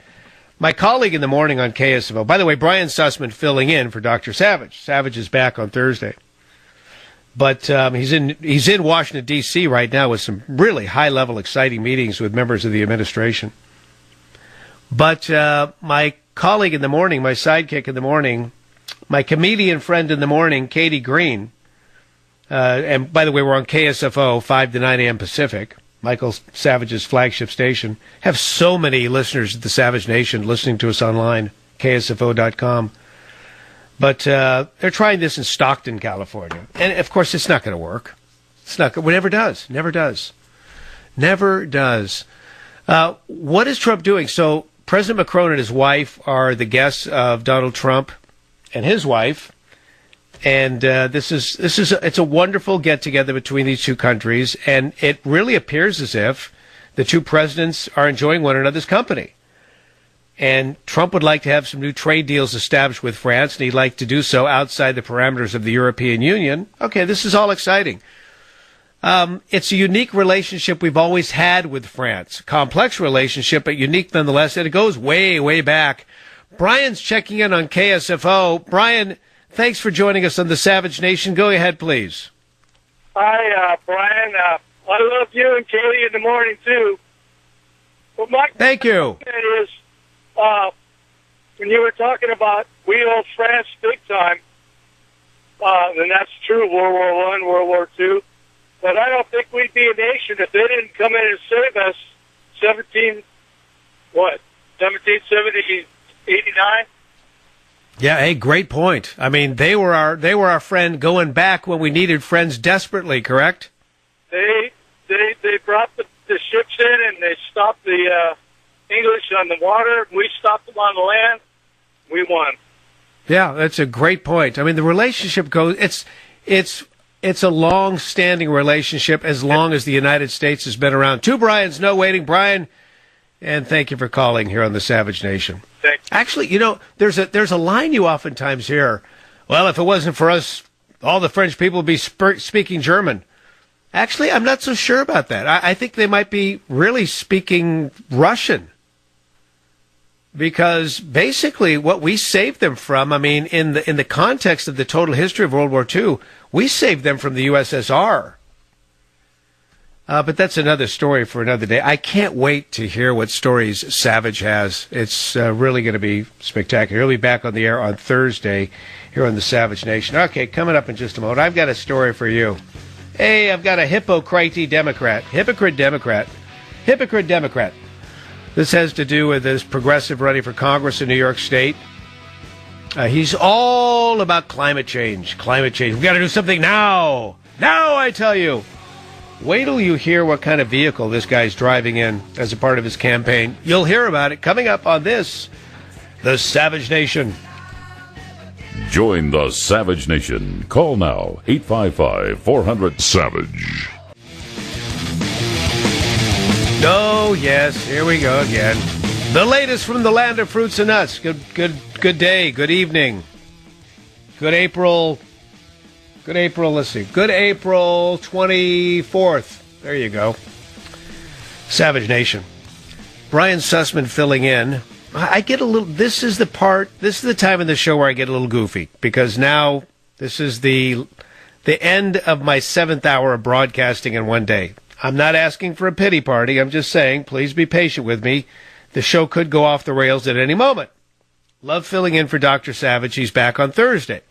My colleague in the morning on KSFO, by the way, Brian Sussman filling in for Dr. Savage. Savage is back on Thursday. But he's in Washington, D.C. right now with some really high-level, exciting meetings with members of the administration. But my colleague in the morning, my sidekick in the morning, my comedian friend in the morning, Katie Green, and by the way, we're on KSFO, 5 to 9 a.m. Pacific, Michael Savage's flagship station. Have so many listeners at the Savage Nation listening to us online, KSFO.com. But they're trying this in Stockton, California. And, of course, it's not going to work. It's not. It never does. Never does. Never does. What is Trump doing? So President Macron and his wife are the guests of Donald Trump and his wife. And it's a wonderful get-together between these two countries, and it really appears as if the two presidents are enjoying one another's company. And Trump would like to have some new trade deals established with France, and he'd like to do so outside the parameters of the European Union. Okay, this is all exciting. It's a unique relationship we've always had with France. Complex relationship, but unique nonetheless, and it goes way, way back. Brian's checking in on KSFO. Brian, thanks for joining us on the Savage Nation. Go ahead, please. Hi, Brian. I love you and Kaylee in the morning, too. Well, Thank you. Is, when you were talking about we owe France big time, and that's true, World War I, World War II, but I don't think we'd be a nation if they didn't come in and save us 1770, 89? Yeah, hey, great point. I mean, they were our friend going back when we needed friends desperately, correct? They brought the ships in and they stopped the English on the water. We stopped them on the land. We won. Yeah, that's a great point. I mean, the relationship goes. It's a long-standing relationship as long as the United States has been around. Two Brians, no waiting, Brian. And thank you for calling here on the Savage Nation. Thanks. Actually, there's a line you oftentimes hear. Well, if it wasn't for us, all the French people would be speaking German. Actually, I'm not so sure about that. I think they might be really speaking Russian. Because basically what we saved them from, I mean, in the context of the total history of World War II, we saved them from the USSR. But that's another story for another day. I can't wait to hear what stories Savage has. It's really going to be spectacular. He'll be back on the air on Thursday here on the Savage Nation. Okay, coming up in just a moment, I've got a story for you. Hey, I've got a hypocrite Democrat. Hypocrite Democrat. This has to do with this progressive running for Congress in New York State. He's all about climate change. Climate change. We've got to do something now. Now, I tell you. Wait till you hear what kind of vehicle this guy's driving in as a part of his campaign. You'll hear about it coming up on this, The Savage Nation. Join the Savage Nation. Call now, 855-400-SAVAGE. Oh, yes, here we go again. The latest from the land of fruits and nuts. Good day, good evening. Good April, let's see. Good April 24th. There you go. Savage Nation. Brian Sussman filling in. I get a little, this is the time in the show where I get a little goofy, because now this is the end of my 7th hour of broadcasting in one day. I'm not asking for a pity party. I'm just saying, please be patient with me. The show could go off the rails at any moment. Love filling in for Dr. Savage. He's back on Thursday.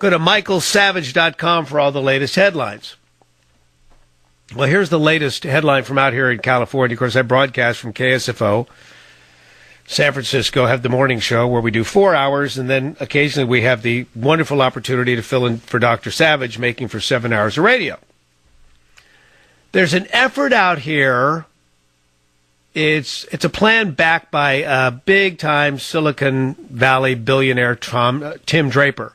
Go to michaelsavage.com for all the latest headlines. Well, here's the latest headline from out here in California. Of course, I broadcast from KSFO. San Francisco, have the morning show where we do 4 hours, and then occasionally we have the wonderful opportunity to fill in for Dr. Savage, making for 7 hours of radio. There's an effort out here. It's a plan backed by a big-time Silicon Valley billionaire, Tim Draper.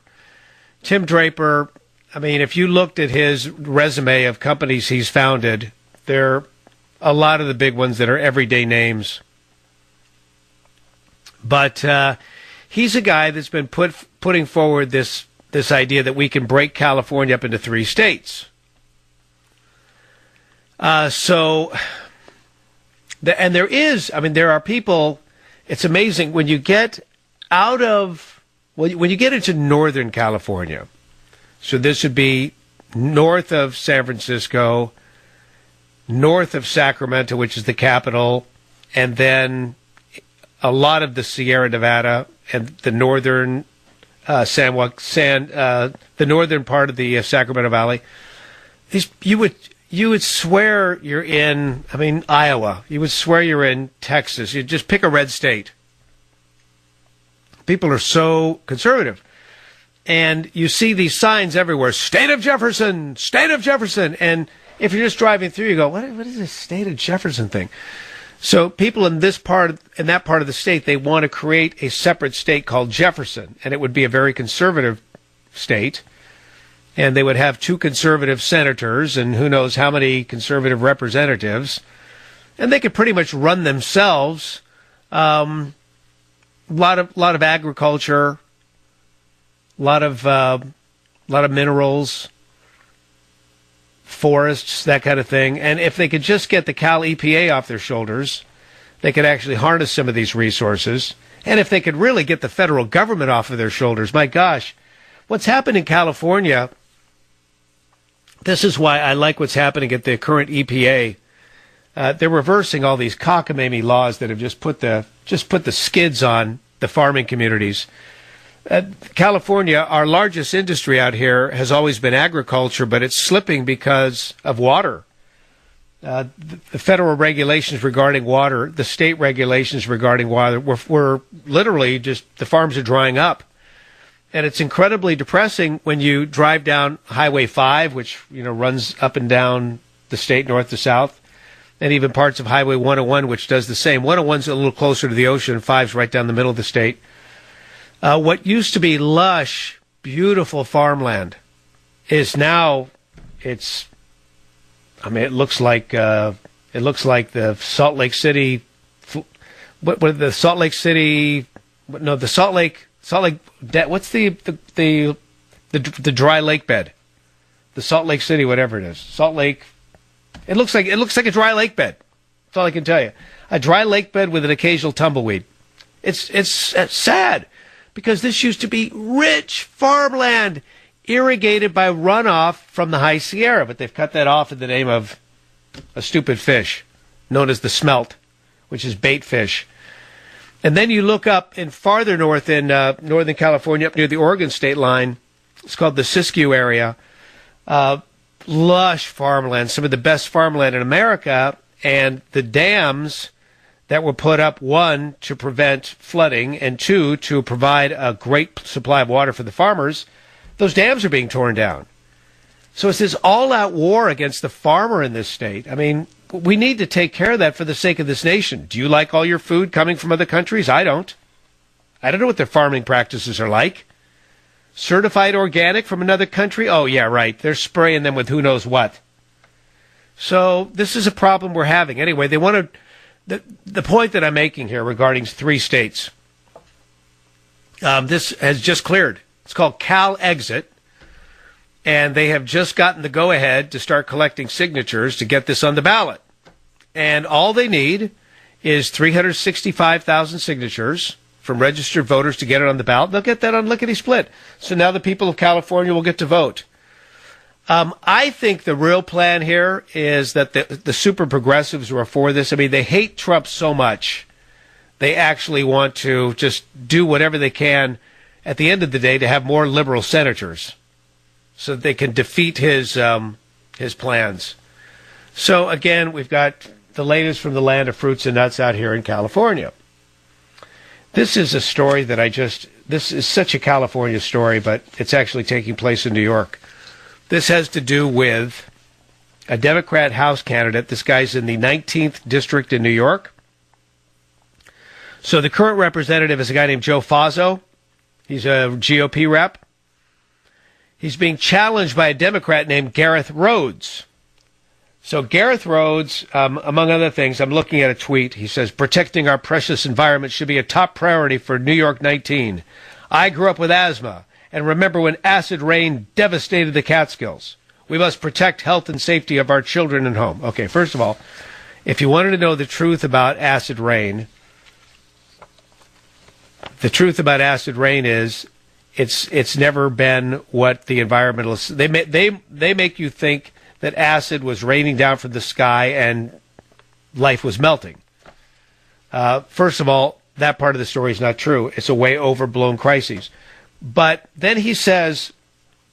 Tim Draper, I mean, if you looked at his resume of companies he's founded, there are a lot of the big ones that are everyday names. But he's a guy that's been putting forward this idea that we can break California up into 3 states. And there are people, it's amazing, when you get when you get into Northern California, so this would be north of San Francisco, north of Sacramento, which is the capital, and then a lot of the Sierra Nevada and the northern the northern part of the Sacramento Valley. You would swear you're in, Iowa. You would swear you're in Texas. You just pick a red state. People are so conservative. And you see these signs everywhere, State of Jefferson, State of Jefferson. And if you're just driving through, you go, what is this State of Jefferson thing? So people in that part of the state, they want to create a separate state called Jefferson, and it would be a very conservative state, and they would have 2 conservative senators and who knows how many conservative representatives, and they could pretty much run themselves. A lot of agriculture, a lot of minerals, forests, that kind of thing. And if they could just get the Cal EPA off their shoulders, they could actually harness some of these resources. And if they could really get the federal government off of their shoulders, my gosh, what's happened in California, this is why I like what's happening at the current EPA. They're reversing all these cockamamie laws that have just put the skids on the farming communities. California, our largest industry out here, has always been agriculture, but it's slipping because of water. The federal regulations regarding water, the state regulations regarding water, we're literally just, the farms are drying up. And it's incredibly depressing when you drive down Highway 5, which, runs up and down the state, north to south, and even parts of Highway 101, which does the same. 101's a little closer to the ocean, 5's right down the middle of the state. What used to be lush, beautiful farmland is now, it looks like the Salt Lake City, what's the dry lake bed? The Salt Lake City, whatever it is. Salt Lake. It looks like a dry lake bed. That's all I can tell you. A dry lake bed with an occasional tumbleweed. It's sad because this used to be rich farmland irrigated by runoff from the High Sierra, but they've cut that off in the name of a stupid fish known as the smelt, which is bait fish. And then you look up in farther north in Northern California, up near the Oregon state line. It's called the Siskiyou area. Lush farmland, some of the best farmland in America, and the dams that were put up, 1, to prevent flooding, and 2, to provide a great supply of water for the farmers, those dams are being torn down. So it's this all-out war against the farmer in this state. I mean, we need to take care of that for the sake of this nation. Do you like all your food coming from other countries? I don't. I don't know what their farming practices are like. Certified organic from another country? Oh, yeah, right. They're spraying them with who knows what. So this is a problem we're having. Anyway, they want to... The point that I'm making here regarding 3 states, this has just cleared. It's called Cal Exit, and they have just gotten the go-ahead to start collecting signatures to get this on the ballot. And all they need is 365,000 signatures from registered voters to get it on the ballot. They'll get that on lickety-split. So now the people of California will get to vote. I think the real plan here is that the super progressives who are for this, I mean, they hate Trump so much, they actually want to just do whatever they can at the end of the day to have more liberal senators so that they can defeat his plans. So, again, we've got the latest from the land of fruits and nuts out here in California. This is a story that this is such a California story, but it's actually taking place in New York. This has to do with a Democrat House candidate. This guy's in the 19th district in New York. So the current representative is a guy named Joe Faso. He's a GOP rep. He's being challenged by a Democrat named Gareth Rhodes. So Gareth Rhodes, among other things, I'm looking at a tweet. He says, protecting our precious environment should be a top priority for New York 19. I grew up with asthma and remember when acid rain devastated the Catskills. We must protect health and safety of our children and home. Okay, first of all, if you wanted to know the truth about acid rain, the truth about acid rain is it's never been what the environmentalists... They make you think that acid was raining down from the sky and life was melting. First of all, that part of the story is not true. It's a way overblown crisis. But then he says,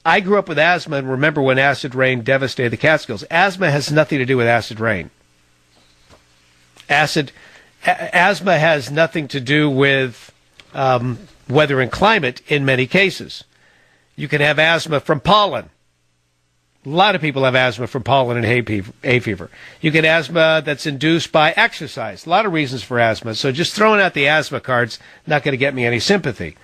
I grew up with asthma and remember when acid rain devastated the Catskills. Asthma has nothing to do with acid rain. Asthma has nothing to do with weather and climate in many cases. You can have asthma from pollen. A lot of people have asthma from pollen and hay fever. You get asthma that's induced by exercise. A lot of reasons for asthma. So just throwing out the asthma card's not going to get me any sympathy.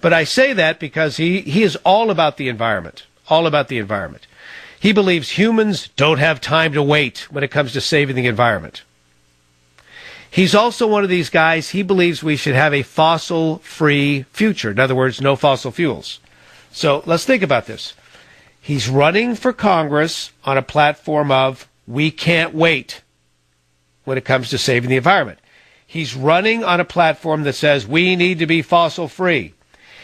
But I say that because he is all about the environment. All about the environment. He believes humans don't have time to wait when it comes to saving the environment. He's also one of these guys, he believes we should have a fossil-free future. In other words, no fossil fuels. So let's think about this. He's running for Congress on a platform of we can't wait when it comes to saving the environment. He's running on a platform that says we need to be fossil-free.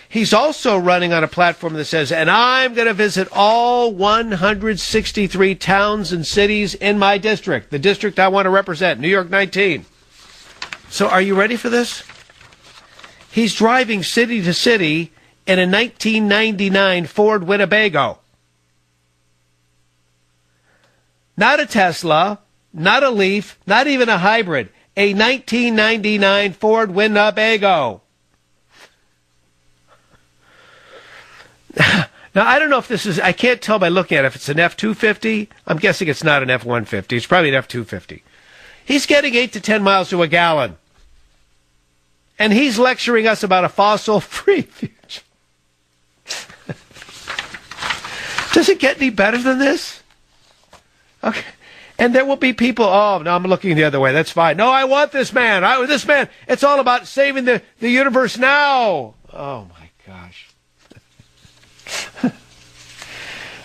He's also running on a platform that says, and I'm going to visit all 163 towns and cities in my district, the district I want to represent, New York 19. So are you ready for this? He's driving city to city in a 1999 Ford Winnebago. Not a Tesla, not a Leaf, not even a hybrid. A 1999 Ford Winnebago. Now, I don't know if this is, I can't tell by looking at it if it's an F-250. I'm guessing it's not an F-150. It's probably an F-250. He's getting 8 to 10 miles to a gallon. And he's lecturing us about a fossil-free future. Does it get any better than this? Okay. And there will be people, oh, no, I'm looking the other way. That's fine. No, I want this man. This man, it's all about saving the universe now. Oh, my gosh.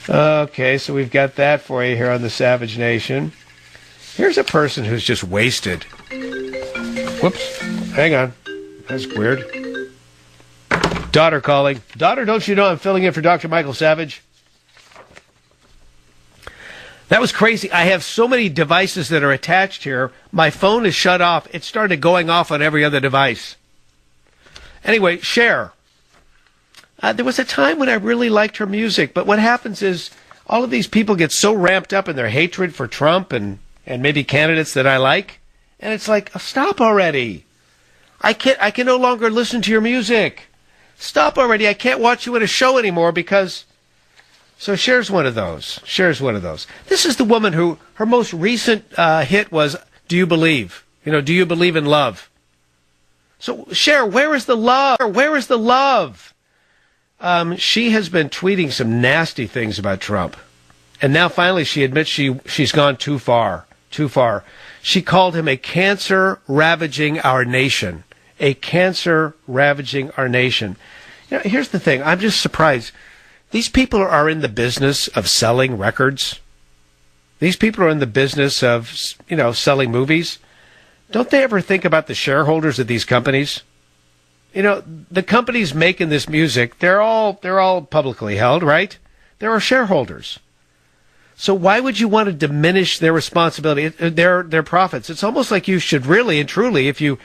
Okay, so we've got that for you here on the Savage Nation. Here's a person who's just wasted. Whoops. Hang on. That's weird. Daughter calling. Daughter, don't you know I'm filling in for Dr. Michael Savage? That was crazy. I have so many devices that are attached here. My phone is shut off. It started going off on every other device. Anyway, Cher. There was a time when I really liked her music, but what happens is all of these people get so ramped up in their hatred for Trump and maybe candidates that I like, and it's like, stop already. I can no longer listen to your music. Stop already. I can't watch you in a show anymore because... So Cher's one of those. Cher's one of those. This is the woman who, her most recent hit was, Do You Believe? Do you believe in love? So Cher, where is the love? Where is the love? She has been tweeting some nasty things about Trump. And now finally she admits she's gone too far. Too far. She called him a cancer ravaging our nation. A cancer ravaging our nation. Here's the thing. I'm just surprised. These people are in the business of selling records. These people are in the business of, selling movies. Don't they ever think about the shareholders of these companies? The companies making this music, they're all publicly held, right? There are shareholders. So why would you want to diminish their responsibility, their profits? It's almost like you should really and truly, if you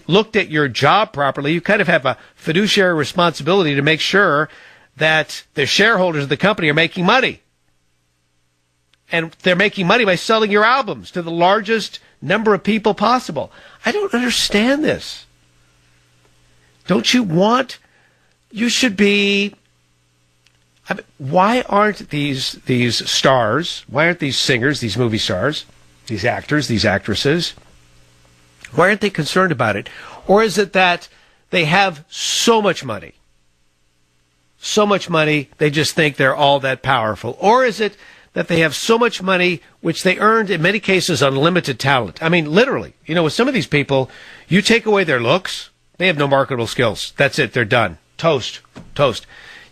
looked at your job properly, you kind of have a fiduciary responsibility to make sure that the shareholders of the company are making money. And they're making money by selling your albums to the largest number of people possible. I don't understand this. Don't you want... You should be... why aren't these stars, why aren't these singers, these movie stars, these actors, these actresses, why aren't they concerned about it? Or is it that they have so much money, they just think they're all that powerful? Or is it that they have so much money, which they earned, in many cases, unlimited talent? I mean, literally. With some of these people, you take away their looks, they have no marketable skills. That's it. They're done. Toast.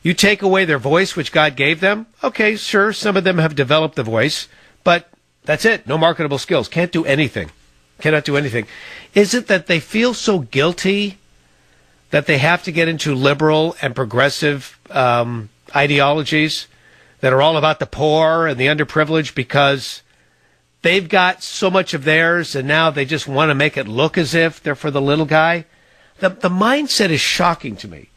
You take away their voice, which God gave them. Okay, sure, some of them have developed the voice, but that's it. No marketable skills. Can't do anything. Cannot do anything. Is it that they feel so guilty that they have to get into liberal and progressive ideologies that are all about the poor and the underprivileged because they've got so much of theirs and now they just want to make it look as if they're for the little guy? The mindset is shocking to me.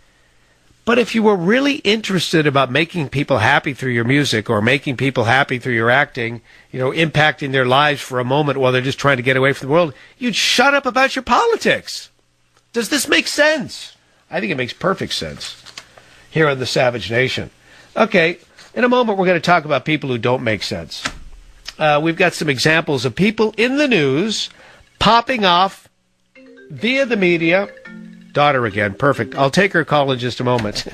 But if you were really interested about making people happy through your music or making people happy through your acting, impacting their lives for a moment while they're just trying to get away from the world, you'd shut up about your politics. Does this make sense? I think it makes perfect sense here on the Savage Nation. Okay, In a moment, we're going to talk about people who don't make sense. We've got some examples of people in the news popping off via the media. Daughter again. Perfect. I'll take her call in just a moment.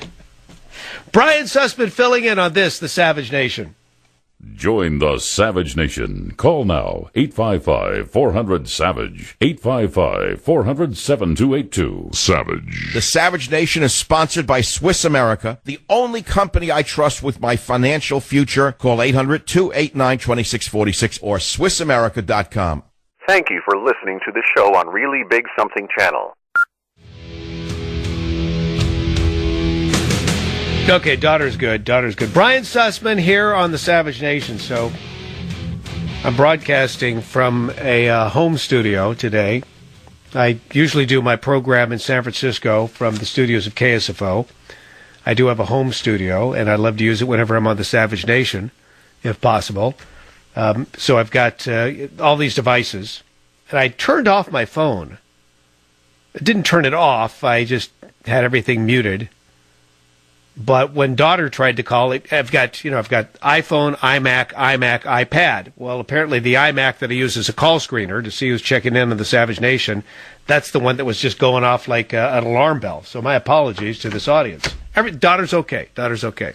Brian Sussman filling in on this, the Savage Nation. Join the Savage Nation. Call now, 855-400-SAVAGE, 855-400-7282. Savage. The Savage Nation is sponsored by Swiss America, the only company I trust with my financial future. Call 800-289-2646 or SwissAmerica.com. Thank you for listening to the show on Really Big Something Channel. Okay, daughter's good. Daughter's good. Brian Sussman here on the Savage Nation. So I'm broadcasting from a home studio today. I usually do my program in San Francisco from the studios of KSFO. I do have a home studio, and I love to use it whenever I'm on the Savage Nation, if possible. So I've got all these devices. And I turned off my phone. I didn't turn it off. I just had everything muted. But when daughter tried to call it, I've got iPhone, iMac, iPad. Well, apparently the iMac that I use as a call screener to see who's checking in on the Savage Nation, that's the one that was just going off like an alarm bell. So my apologies to this audience. Daughter's okay. Daughter's okay.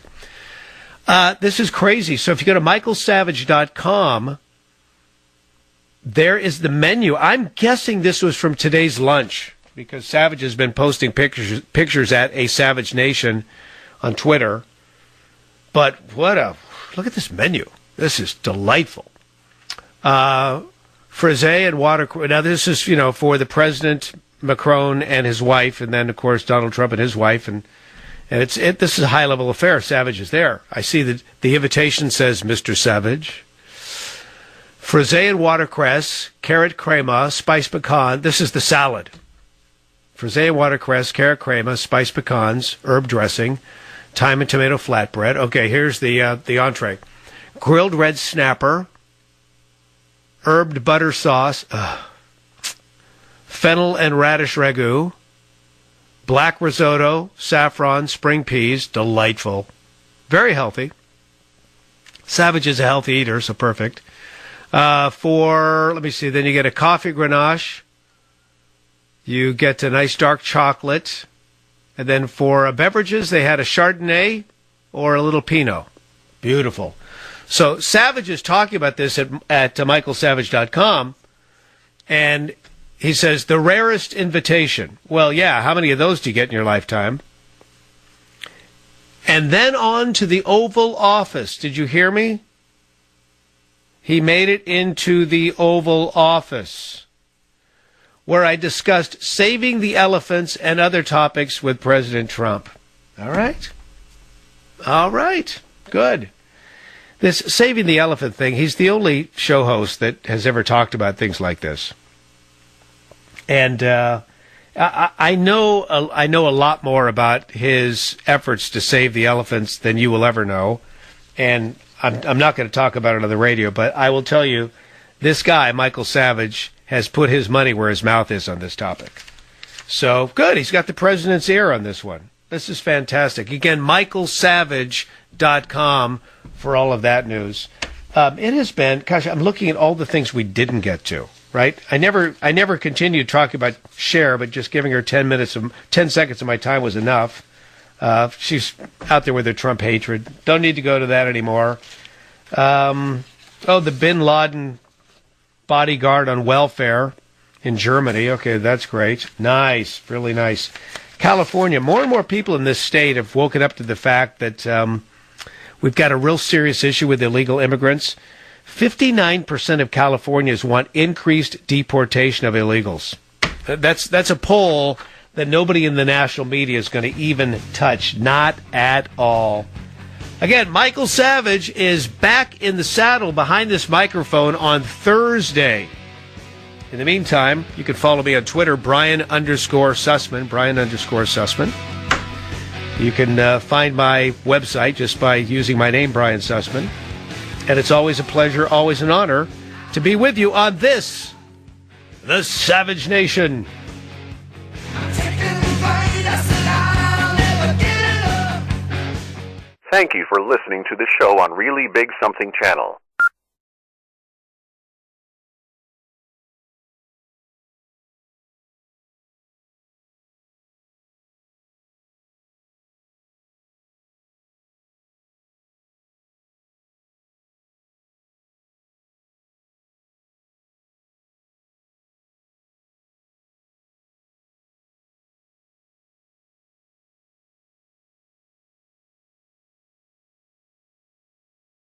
This is crazy. So if you go to michaelsavage.com, there is the menu. I'm guessing this was from today's lunch because Savage has been posting pictures at a Savage Nation on Twitter. But look at this menu. This is delightful. Frisée and water. Now this is, for the President, Macron and his wife, and then of course Donald Trump and his wife, and this is a high level affair. Savage is there. I see that the invitation says Mr. Savage. Frisée and watercress, carrot crema, spiced pecan. This is the salad. Frisée and watercress, carrot crema, spiced pecans, herb dressing, thyme and tomato flatbread. Okay, here's the entree. Grilled red snapper, herbed butter sauce, fennel and radish ragu, black risotto, saffron, spring peas, delightful. Very healthy. Savage is a healthy eater, so perfect. Then you get a coffee grenache. You get a nice dark chocolate. And then for beverages, they had a Chardonnay or a little Pinot. Beautiful. So Savage is talking about this at michaelsavage.com, and he says, the rarest invitation. Well, yeah, how many of those do you get in your lifetime? And then on to the Oval Office. Did you hear me? He made it into the Oval Office, where I discussed saving the elephants and other topics with President Trump. All right. Good. This saving the elephant thing, he's the only show host that has ever talked about things like this. And I know a lot more about his efforts to save the elephants than you will ever know. And I'm not going to talk about it on the radio, but I will tell you, this guy, Michael Savage, has put his money where his mouth is on this topic. So, good. He's got the president's ear on this one. This is fantastic. Again, michaelsavage.com for all of that news. It has been, gosh, I'm looking at all the things we didn't get to, right? I never continued talking about Cher, but just giving her 10 seconds of my time was enough. She's out there with her Trump hatred. Don't need to go to that anymore. The bin Laden bodyguard on welfare in Germany. Okay, that's great. Nice, really nice. California, more and more people in this state have woken up to the fact that we've got a real serious issue with illegal immigrants. 59% of Californians want increased deportation of illegals. That's a poll that nobody in the national media is going to even touch. Not at all. Again, Michael Savage is back in the saddle behind this microphone on Thursday. In the meantime, you can follow me on Twitter, Brian_Sussman, Brian_Sussman. You can find my website just by using my name, Brian Sussman. And it's always a pleasure, always an honor to be with you on this, the Savage Nation. Thank you for listening to the show on Really Big Something Channel.